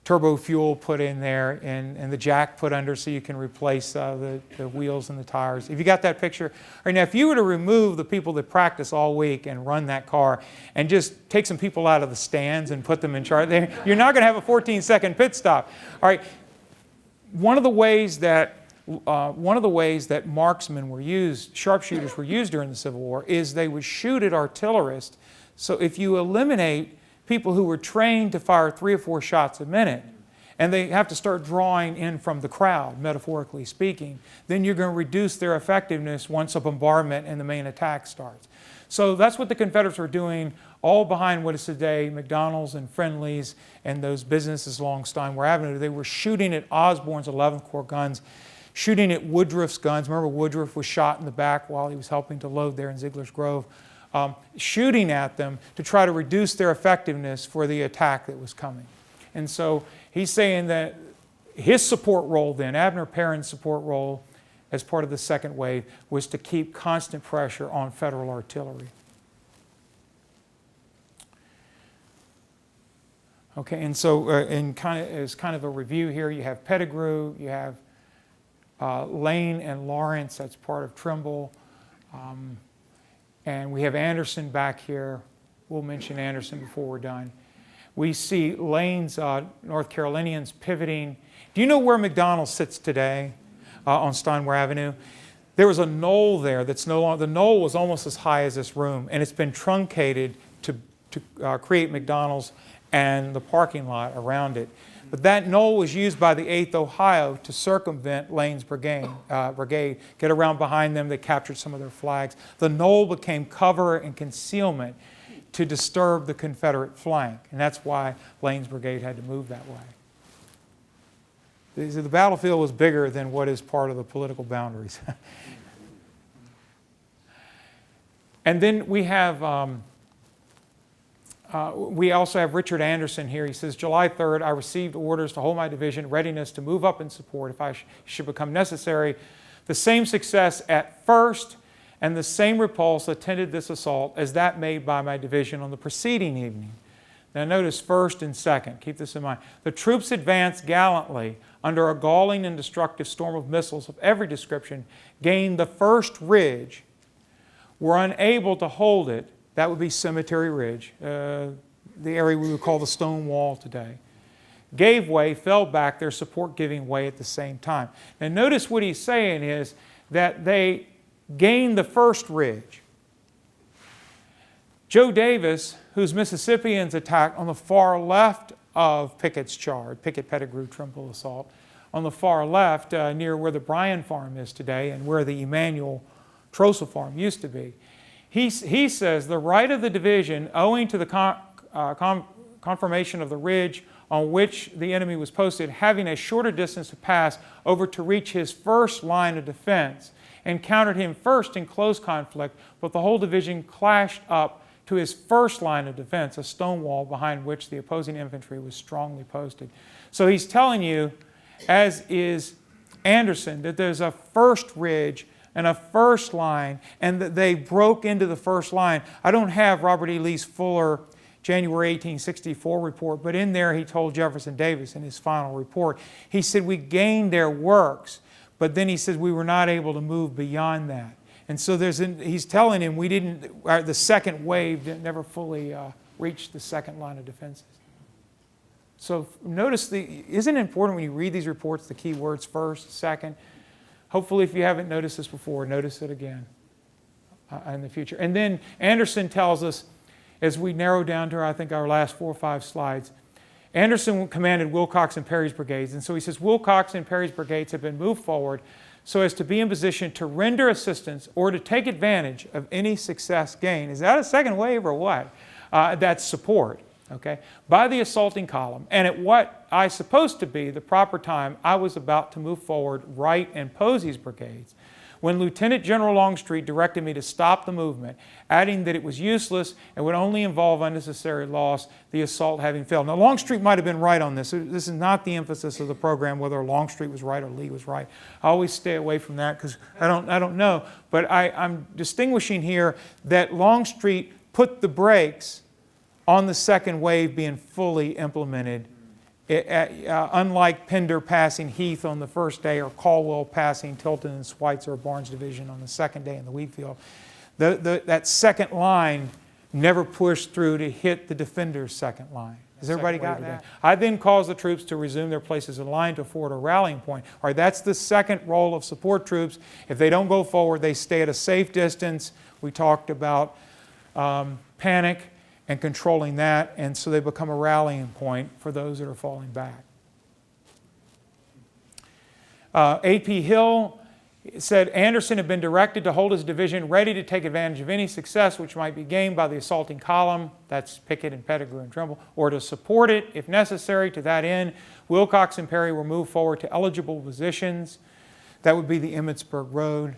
turbo fuel put in there and the jack put under so you can replace the wheels and the tires. If you got that picture? All right, now if you were to remove the people that practice all week and run that car and just take some people out of the stands and put them in charge, you're not going to have a 14-second pit stop. All right, one of the ways that marksmen were used, sharpshooters were used during the Civil War, is they would shoot at artillerists. So if you eliminate people who were trained to fire 3 or 4 shots a minute, and they have to start drawing in from the crowd, metaphorically speaking, then you're going to reduce their effectiveness once a bombardment and the main attack starts. So that's what the Confederates were doing all behind what is today McDonald's and Friendly's and those businesses along Steinway Avenue. They were shooting at Osborne's 11th Corps guns, shooting at Woodruff's guns. Remember, Woodruff was shot in the back while he was helping to load there in Ziegler's Grove. shooting at them to try to reduce their effectiveness for the attack that was coming. And so he's saying that his support role then, Abner Perrin's support role as part of the second wave, was to keep constant pressure on Federal artillery. Okay, and so as kind of a review here, you have Pettigrew, you have Lane and Lawrence, that's part of Trimble. And we have Anderson back here. We'll mention Anderson before we're done. We see Lane's North Carolinians pivoting. Do you know where McDonald's sits today on Steinway Avenue? There was a knoll there that's no longer, the knoll was almost as high as this room, and it's been truncated to create McDonald's and the parking lot around it. But that knoll was used by the 8th Ohio to circumvent Lane's brigade, get around behind them. They captured some of their flags. The knoll became cover and concealment to disturb the Confederate flank, and that's why Lane's brigade had to move that way. The battlefield was bigger than what is part of the political boundaries. And then we have we also have Richard Anderson here. He says, July 3rd, I received orders to hold my division, readiness to move up in support if I should become necessary. The same success at first and the same repulse attended this assault as that made by my division on the preceding evening. Now notice first and second. Keep this in mind. The troops advanced gallantly under a galling and destructive storm of missiles of every description, gained the first ridge, were unable to hold it. That would be Cemetery Ridge, the area we would call the stone wall today. Gave way, fell back, their support giving way at the same time. Now notice what he's saying is that they gained the first ridge. Joe Davis, whose Mississippians attacked on the far left of Pickett's charge, Pickett, Pettigrew, Trimble assault, on the far left near where the Bryan farm is today and where the Emanuel Trosa farm used to be. He says the right of the division, owing to the conformation of the ridge on which the enemy was posted, having a shorter distance to pass over to reach his first line of defense, encountered him first in close conflict, but the whole division clashed up to his first line of defense, a stone wall behind which the opposing infantry was strongly posted. So he's telling you, as is Anderson, that there's a first ridge and a first line, and that they broke into the first line. I don't have Robert E. Lee's fuller January 1864 report, but in there he told Jefferson Davis in his final report, he said, we gained their works, but then he says we were not able to move beyond that. And so he's telling him we didn't, the second wave never fully reached the second line of defenses. So notice, isn't it important when you read these reports, the key words first, second? Hopefully, if you haven't noticed this before, notice it again in the future. And then Anderson tells us, as we narrow down to, I think, our last 4 or 5 slides, Anderson commanded Wilcox and Perry's brigades. And so he says, Wilcox and Perry's brigades have been moved forward so as to be in position to render assistance or to take advantage of any success gained. Is that a second wave or what? That's support. Okay, by the assaulting column, and at what I supposed to be the proper time, I was about to move forward Wright and Posey's brigades, when Lieutenant General Longstreet directed me to stop the movement, adding that it was useless and would only involve unnecessary loss, the assault having failed. Now, Longstreet might have been right on this. This is not the emphasis of the program, whether Longstreet was right or Lee was right. I always stay away from that because I don't know. But I'm distinguishing here that Longstreet put the brakes on the second wave being fully implemented, unlike Pender passing Heath on the first day or Caldwell passing Tilton and Schweitzer or Barnes Division on the second day in the wheat field. That second line never pushed through to hit the defender's second line. Has everybody got that? I then caused the troops to resume their places in line to afford a rallying point. All right, that's the second role of support troops. If they don't go forward, they stay at a safe distance. We talked about panic and controlling that, and so they become a rallying point for those that are falling back. A.P. Hill said Anderson had been directed to hold his division ready to take advantage of any success which might be gained by the assaulting column, that's Pickett and Pettigrew and Trimble, or to support it if necessary. To that end, Wilcox and Perry were moved forward to eligible positions. That would be the Emmitsburg Road,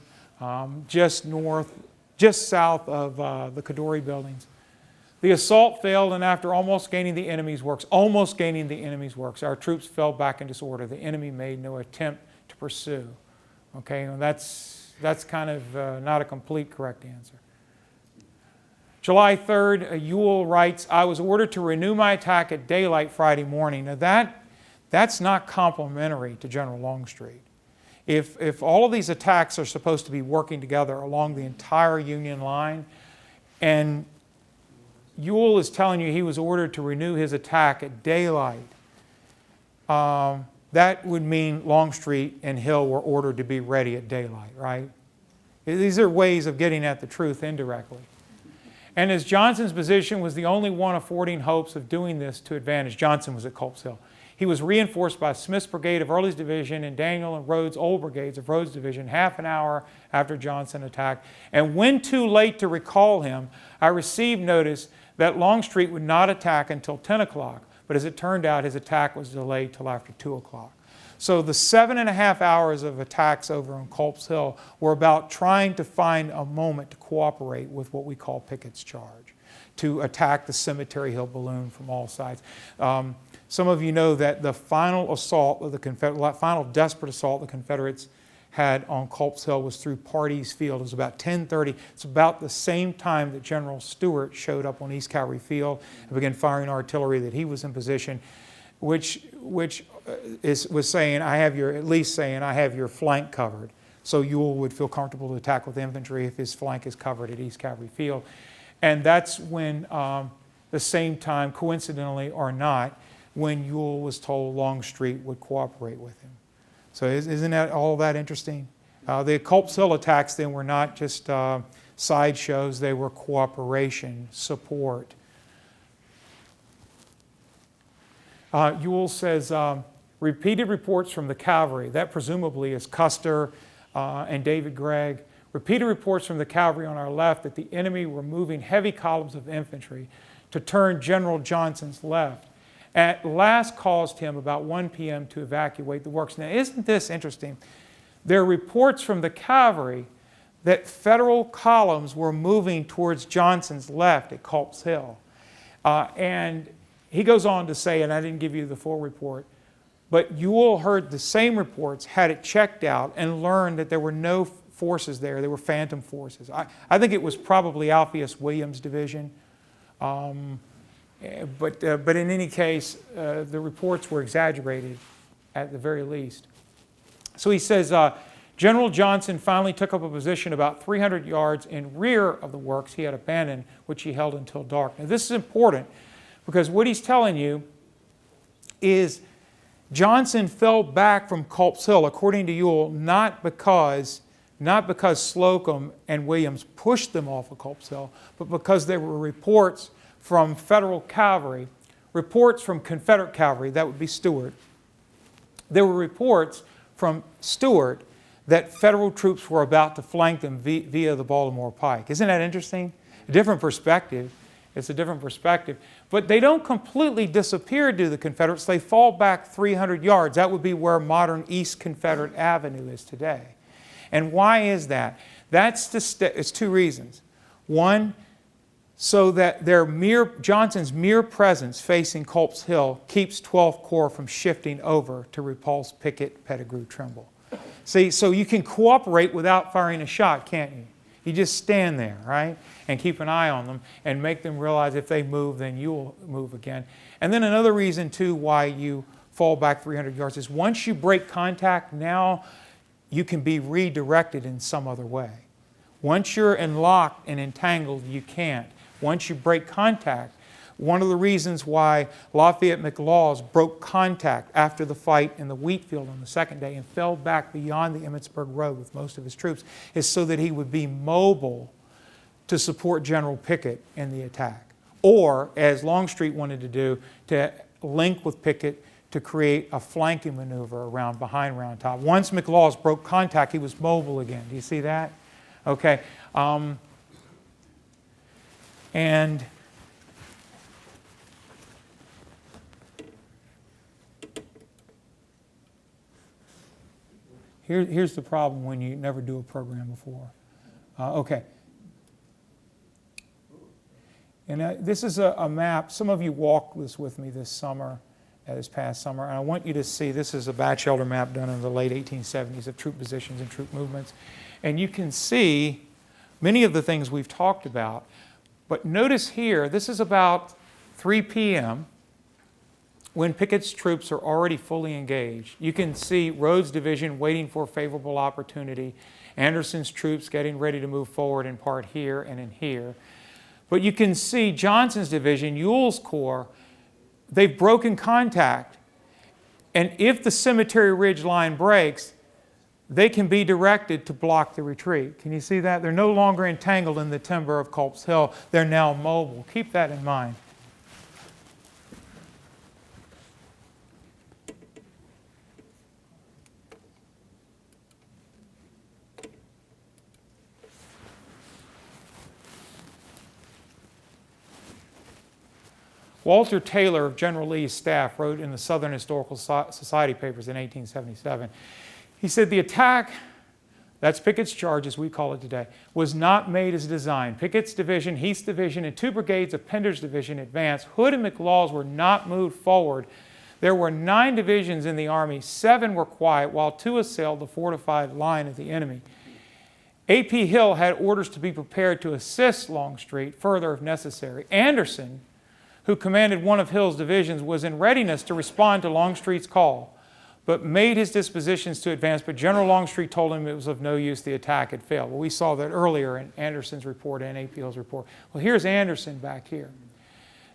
just north just south of the Cavalry buildings. The assault failed, and after almost gaining the enemy's works, our troops fell back in disorder. The enemy made no attempt to pursue. Okay, well, that's kind of not a complete correct answer. July 3rd, Ewell writes, I was ordered to renew my attack at daylight Friday morning. Now that's not complimentary to General Longstreet. If all of these attacks are supposed to be working together along the entire Union line, and Ewell is telling you he was ordered to renew his attack at daylight, that would mean Longstreet and Hill were ordered to be ready at daylight, right? These are ways of getting at the truth indirectly. And as Johnson's position was the only one affording hopes of doing this to advantage, Johnson was at Culp's Hill. He was reinforced by Smith's brigade of Early's division and Daniel and Rhodes' old brigades of Rhodes' division half an hour after Johnson attacked. And when too late to recall him, I received notice that Longstreet would not attack until 10 o'clock. But as it turned out, his attack was delayed till after 2 o'clock. So the 7.5 hours of attacks over on Culp's Hill were about trying to find a moment to cooperate with what we call Pickett's charge, to attack the Cemetery Hill balloon from all sides. Some of you know that the final assault of the final desperate assault the Confederates had on Culp's Hill was through Party's Field. It was about 10:30. It's about the same time that General Stuart showed up on East Cavalry Field and began firing artillery that he was in position, which was saying, at least saying, I have your flank covered. So Ewell would feel comfortable to attack with infantry if his flank is covered at East Cavalry Field. And that's when, the same time, coincidentally or not, when Ewell was told Longstreet would cooperate with him. So isn't that all that interesting? The Culp's Hill attacks then were not just sideshows, they were cooperation, support. Ewell says, repeated reports from the cavalry, that presumably is Custer and David Gregg, repeated reports from the cavalry on our left that the enemy were moving heavy columns of infantry to turn General Johnson's left, at last caused him about 1 p.m. to evacuate the works. Now, isn't this interesting? There are reports from the cavalry that Federal columns were moving towards Johnson's left at Culp's Hill. And he goes on to say, and I didn't give you the full report, but Ewell heard the same reports, had it checked out, and learned that there were no forces there. They were phantom forces. I think it was probably Alpheus Williams' division. But in any case, the reports were exaggerated at the very least. So he says, General Johnson finally took up a position about 300 yards in rear of the works he had abandoned, which he held until dark. Now this is important because what he's telling you is Johnson fell back from Culp's Hill, according to Ewell, not because Slocum and Williams pushed them off of Culp's Hill, but because there were reports from Federal cavalry, reports from Confederate cavalry, that would be Stuart. There were reports from Stuart that Federal troops were about to flank them via the Baltimore Pike. Isn't that interesting? A different perspective. It's a different perspective. But they don't completely disappear to the Confederates. They fall back 300 yards. That would be where modern East Confederate Avenue is today. And why is that? It's two reasons. One, so that Johnson's mere presence facing Culp's Hill keeps 12th Corps from shifting over to repulse Pickett, Pettigrew, Trimble. See, so you can cooperate without firing a shot, can't you? You just stand there, right, and keep an eye on them and make them realize if they move, then you'll move again. And then another reason, too, why you fall back 300 yards is once you break contact, now you can be redirected in some other way. Once you're locked and entangled, you can't. Once you break contact, one of the reasons why Lafayette McLaws broke contact after the fight in the wheat field on the second day and fell back beyond the Emmitsburg Road with most of his troops is so that he would be mobile to support General Pickett in the attack. Or, as Longstreet wanted to do, to link with Pickett to create a flanking maneuver behind Round Top. Once McLaws broke contact, he was mobile again. Do you see that? Okay. And here's the problem when you never do a program before. Okay. And this is a map. Some of you walked this with me this past summer, and I want you to see, this is a Batchelder map done in the late 1870s of troop positions and troop movements. And you can see many of the things we've talked about. But notice here, this is about 3 p.m. when Pickett's troops are already fully engaged. You can see Rhodes' division waiting for a favorable opportunity, Anderson's troops getting ready to move forward in part here and in here. But you can see Johnson's division, Ewell's corps, they've broken contact. And if the Cemetery Ridge line breaks, they can be directed to block the retreat. Can you see that? They're no longer entangled in the timber of Culp's Hill. They're now mobile. Keep that in mind. Walter Taylor of General Lee's staff wrote in the Southern Historical Society papers in 1877, he said, the attack, that's Pickett's charge as we call it today, was not made as designed. Pickett's division, Heath's division, and 2 brigades of Pender's division advanced. Hood and McLaws were not moved forward. There were 9 divisions in the army. 7 were quiet, while 2 assailed the fortified line of the enemy. A.P. Hill had orders to be prepared to assist Longstreet further if necessary. Anderson, who commanded one of Hill's divisions, was in readiness to respond to Longstreet's call, but made his dispositions to advance. But General Longstreet told him it was of no use, the attack had failed. Well, we saw that earlier in Anderson's report and A.P. Hill's report. Well, here's Anderson back here.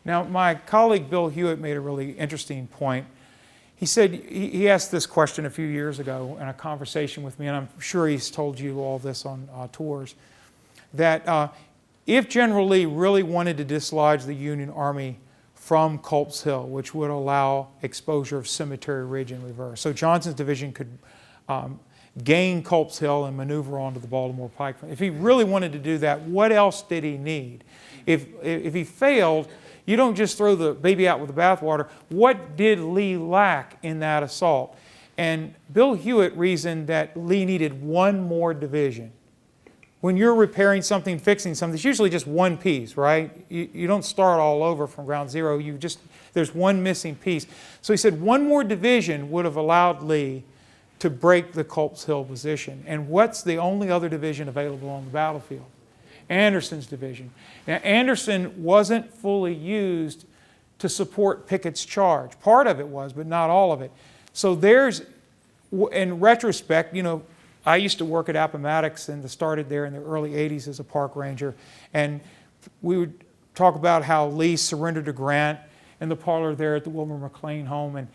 Now, my colleague Bill Hewitt made a really interesting point. He said, he asked this question a few years ago in a conversation with me, and I'm sure he's told you all this on tours, that if General Lee really wanted to dislodge the Union Army from Culp's Hill, which would allow exposure of Cemetery Ridge in reverse. So Johnson's division could gain Culp's Hill and maneuver onto the Baltimore Pike. If he really wanted to do that, what else did he need? If he failed, you don't just throw the baby out with the bathwater. What did Lee lack in that assault? And Bill Hewitt reasoned that Lee needed 1 more division. When you're repairing something, fixing something, it's usually just one piece, right? You don't start all over from ground zero. There's one missing piece. So he said 1 more division would have allowed Lee to break the Culp's Hill position. And what's the only other division available on the battlefield? Anderson's division. Now, Anderson wasn't fully used to support Pickett's charge. Part of it was, but not all of it. So there's, in retrospect, you know, I used to work at Appomattox and started there in the early 80s as a park ranger. And we would talk about how Lee surrendered to Grant in the parlor there at the Wilbur McLean home, and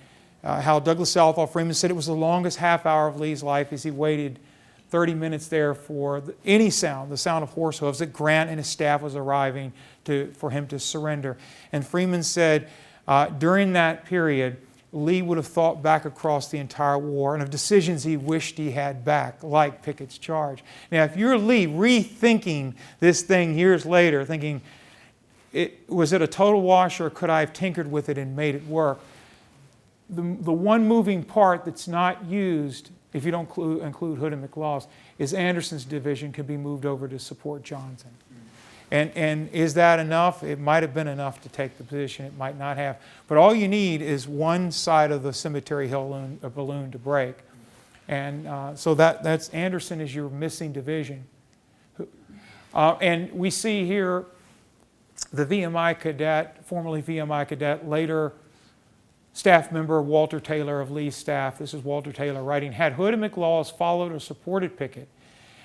how Douglas Southall Freeman said it was the longest half hour of Lee's life as he waited 30 minutes there for any sound, the sound of horse hooves, that Grant and his staff was arriving for him to surrender. And Freeman said during that period, Lee would have thought back across the entire war and of decisions he wished he had back, like Pickett's charge. Now, if you're Lee rethinking this thing years later, thinking, was it a total wash or could I have tinkered with it and made it work? The one moving part that's not used, if you don't include Hood and McLaws, is Anderson's division could be moved over to support Johnson. And is that enough? It might have been enough to take the position. It might not have. But all you need is one side of the Cemetery Hill balloon to break. And so that's Anderson is your missing division. And we see here the VMI cadet, formerly VMI cadet, later staff member Walter Taylor of Lee's staff. This is Walter Taylor writing, had Hood and McLaws followed or supported Pickett,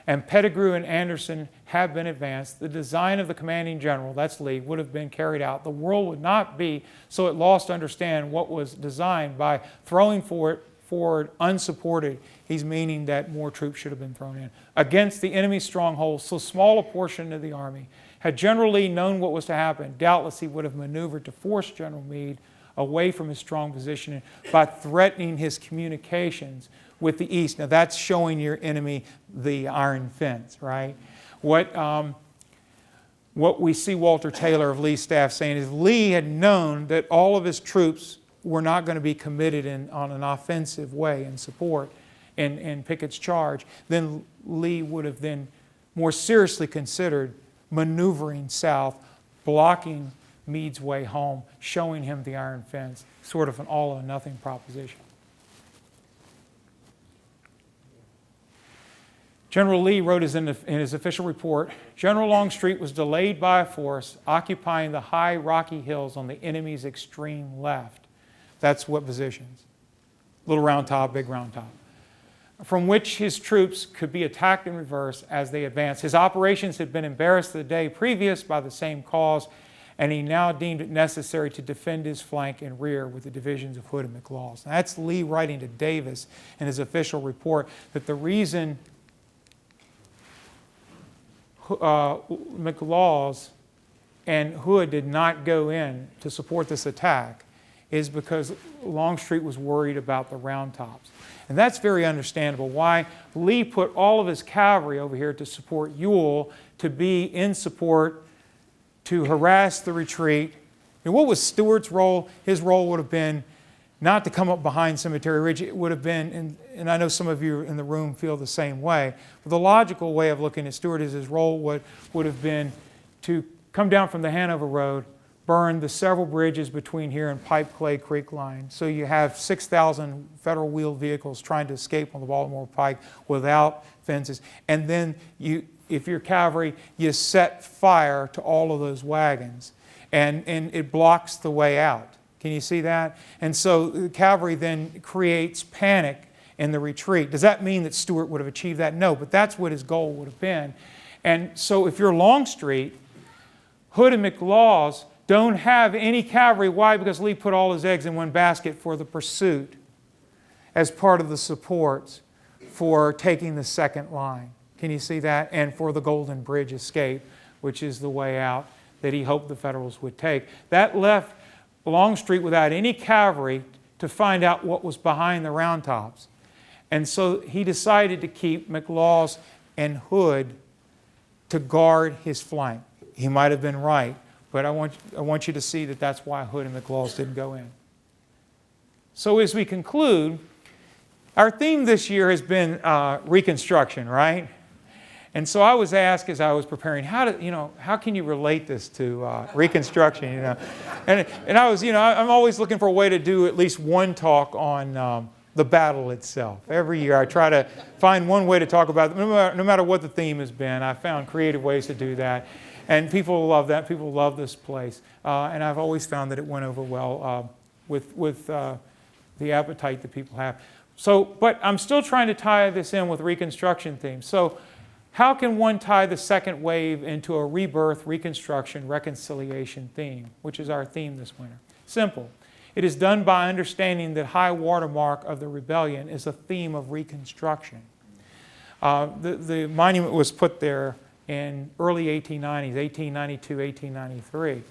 and Pettigrew and Anderson have been advanced, the design of the commanding general, that's Lee, would have been carried out. The world would not be so at loss to understand what was designed by throwing forward unsupported. He's meaning that more troops should have been thrown in. Against the enemy's strongholds, so small a portion of the army. Had General Lee known what was to happen, doubtless he would have maneuvered to force General Meade away from his strong position by threatening his communications with the east. Now that's showing your enemy the iron fence, right? What we see Walter Taylor of Lee's staff saying is Lee had known that all of his troops were not going to be committed on an offensive way in support in Pickett's charge. Then Lee would have then more seriously considered maneuvering south blocking Meade's way home, showing him the iron fence, sort of an all or nothing proposition. General Lee wrote in his official report, General Longstreet was delayed by a force occupying the high rocky hills on the enemy's extreme left. That's what positions. Little Round Top, Big Round Top. From which his troops could be attacked in reverse as they advanced. His operations had been embarrassed the day previous by the same cause, and he now deemed it necessary to defend his flank and rear with the divisions of Hood and McLaws. Now, that's Lee writing to Davis in his official report that the reason McLaws and Hood did not go in to support this attack is because Longstreet was worried about the Round Tops. And that's very understandable why Lee put all of his cavalry over here to support Ewell, to be in support, to harass the retreat. And what was Stuart's role? His role would have been not to come up behind Cemetery Ridge. It would have been, and I know some of you in the room feel the same way, but the logical way of looking at Stuart is his role would have been to come down from the Hanover Road, burn the several bridges between here and Pipe Clay Creek line. So you have 6,000 federal wheeled vehicles trying to escape on the Baltimore Pike without fences. And then if you're cavalry, you set fire to all of those wagons. And it blocks the way out. Can you see that? And so the cavalry then creates panic in the retreat. Does that mean that Stuart would have achieved that? No, but that's what his goal would have been. And so if you're Longstreet, Hood and McLaws don't have any cavalry. Why? Because Lee put all his eggs in one basket for the pursuit as part of the supports for taking the second line. Can you see that? And for the Golden Bridge escape, which is the way out that he hoped the Federals would take. That left Longstreet without any cavalry to find out what was behind the Round Tops. And so he decided to keep McLaws and Hood to guard his flank. He might have been right, but I want you to see that that's why Hood and McLaws didn't go in. So as we conclude, our theme this year has been Reconstruction, right? And so I was asked as I was preparing, how can you relate this to Reconstruction? And I was, I'm always looking for a way to do at least one talk on the battle itself. Every year I try to find one way to talk about it, no matter what the theme has been. I found creative ways to do that. And people love that. People love this place. And I've always found that it went over well with the appetite that people have. So, but I'm still trying to tie this in with Reconstruction themes. So how can one tie the second wave into a rebirth, reconstruction, reconciliation theme, which is our theme this winter? Simple. It is done by understanding that high watermark of the rebellion is a theme of Reconstruction. The monument was put there in early 1890s, 1892, 1893.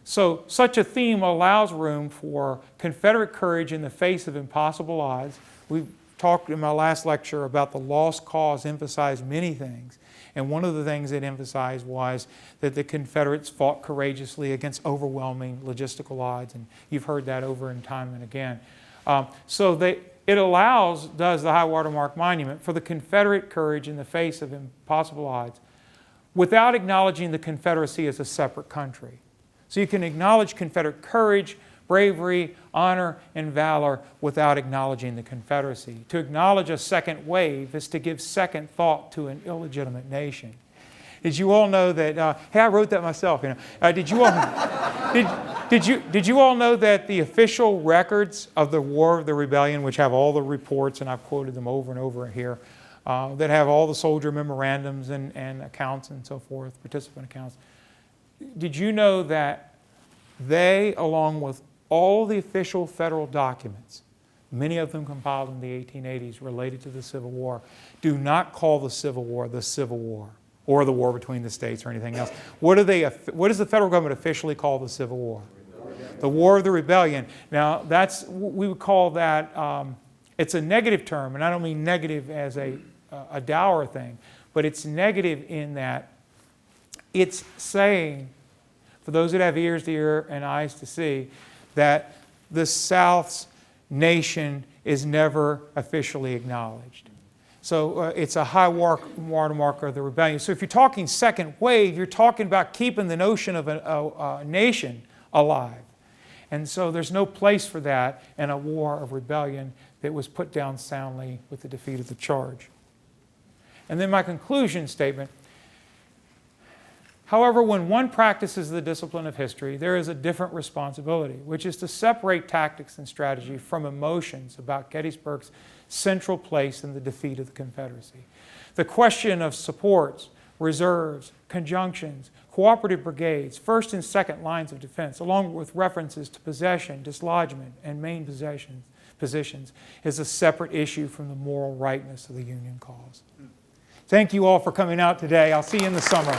So such a theme allows room for Confederate courage in the face of impossible odds. We've talked in my last lecture about the lost cause emphasized many things. And one of the things it emphasized was that the Confederates fought courageously against overwhelming logistical odds. And you've heard that over and time and again. It allows, does the high watermark monument, for the Confederate courage in the face of impossible odds without acknowledging the Confederacy as a separate country. So you can acknowledge Confederate courage, bravery, honor, and valor without acknowledging the Confederacy. To acknowledge a second wave is to give second thought to an illegitimate nation. Did you all know that, hey, I wrote that myself, did you all know that the official records of the War of the Rebellion, which have all the reports, and I've quoted them over and over here, that have all the soldier memorandums and accounts and so forth, participant accounts, did you know that they, along with all the official federal documents, many of them compiled in the 1880s related to the Civil War, do not call the Civil War or the war between the states or anything else? What does the federal government officially call the Civil War? The War of the Rebellion. Now, we would call that, it's a negative term, and I don't mean negative as a dour thing, but it's negative in that it's saying, for those that have ears to hear and eyes to see, that the South's nation is never officially acknowledged. So it's a high watermark of the rebellion. So if you're talking second wave, you're talking about keeping the notion of a nation alive. And so there's no place for that in a war of rebellion that was put down soundly with the defeat of the charge. And then my conclusion statement. However, when one practices the discipline of history, there is a different responsibility, which is to separate tactics and strategy from emotions about Gettysburg's central place in the defeat of the Confederacy. The question of supports, reserves, conjunctions, cooperative brigades, first and second lines of defense, along with references to possession, dislodgement, and main positions, is a separate issue from the moral rightness of the Union cause. Thank you all for coming out today. I'll see you in the summer.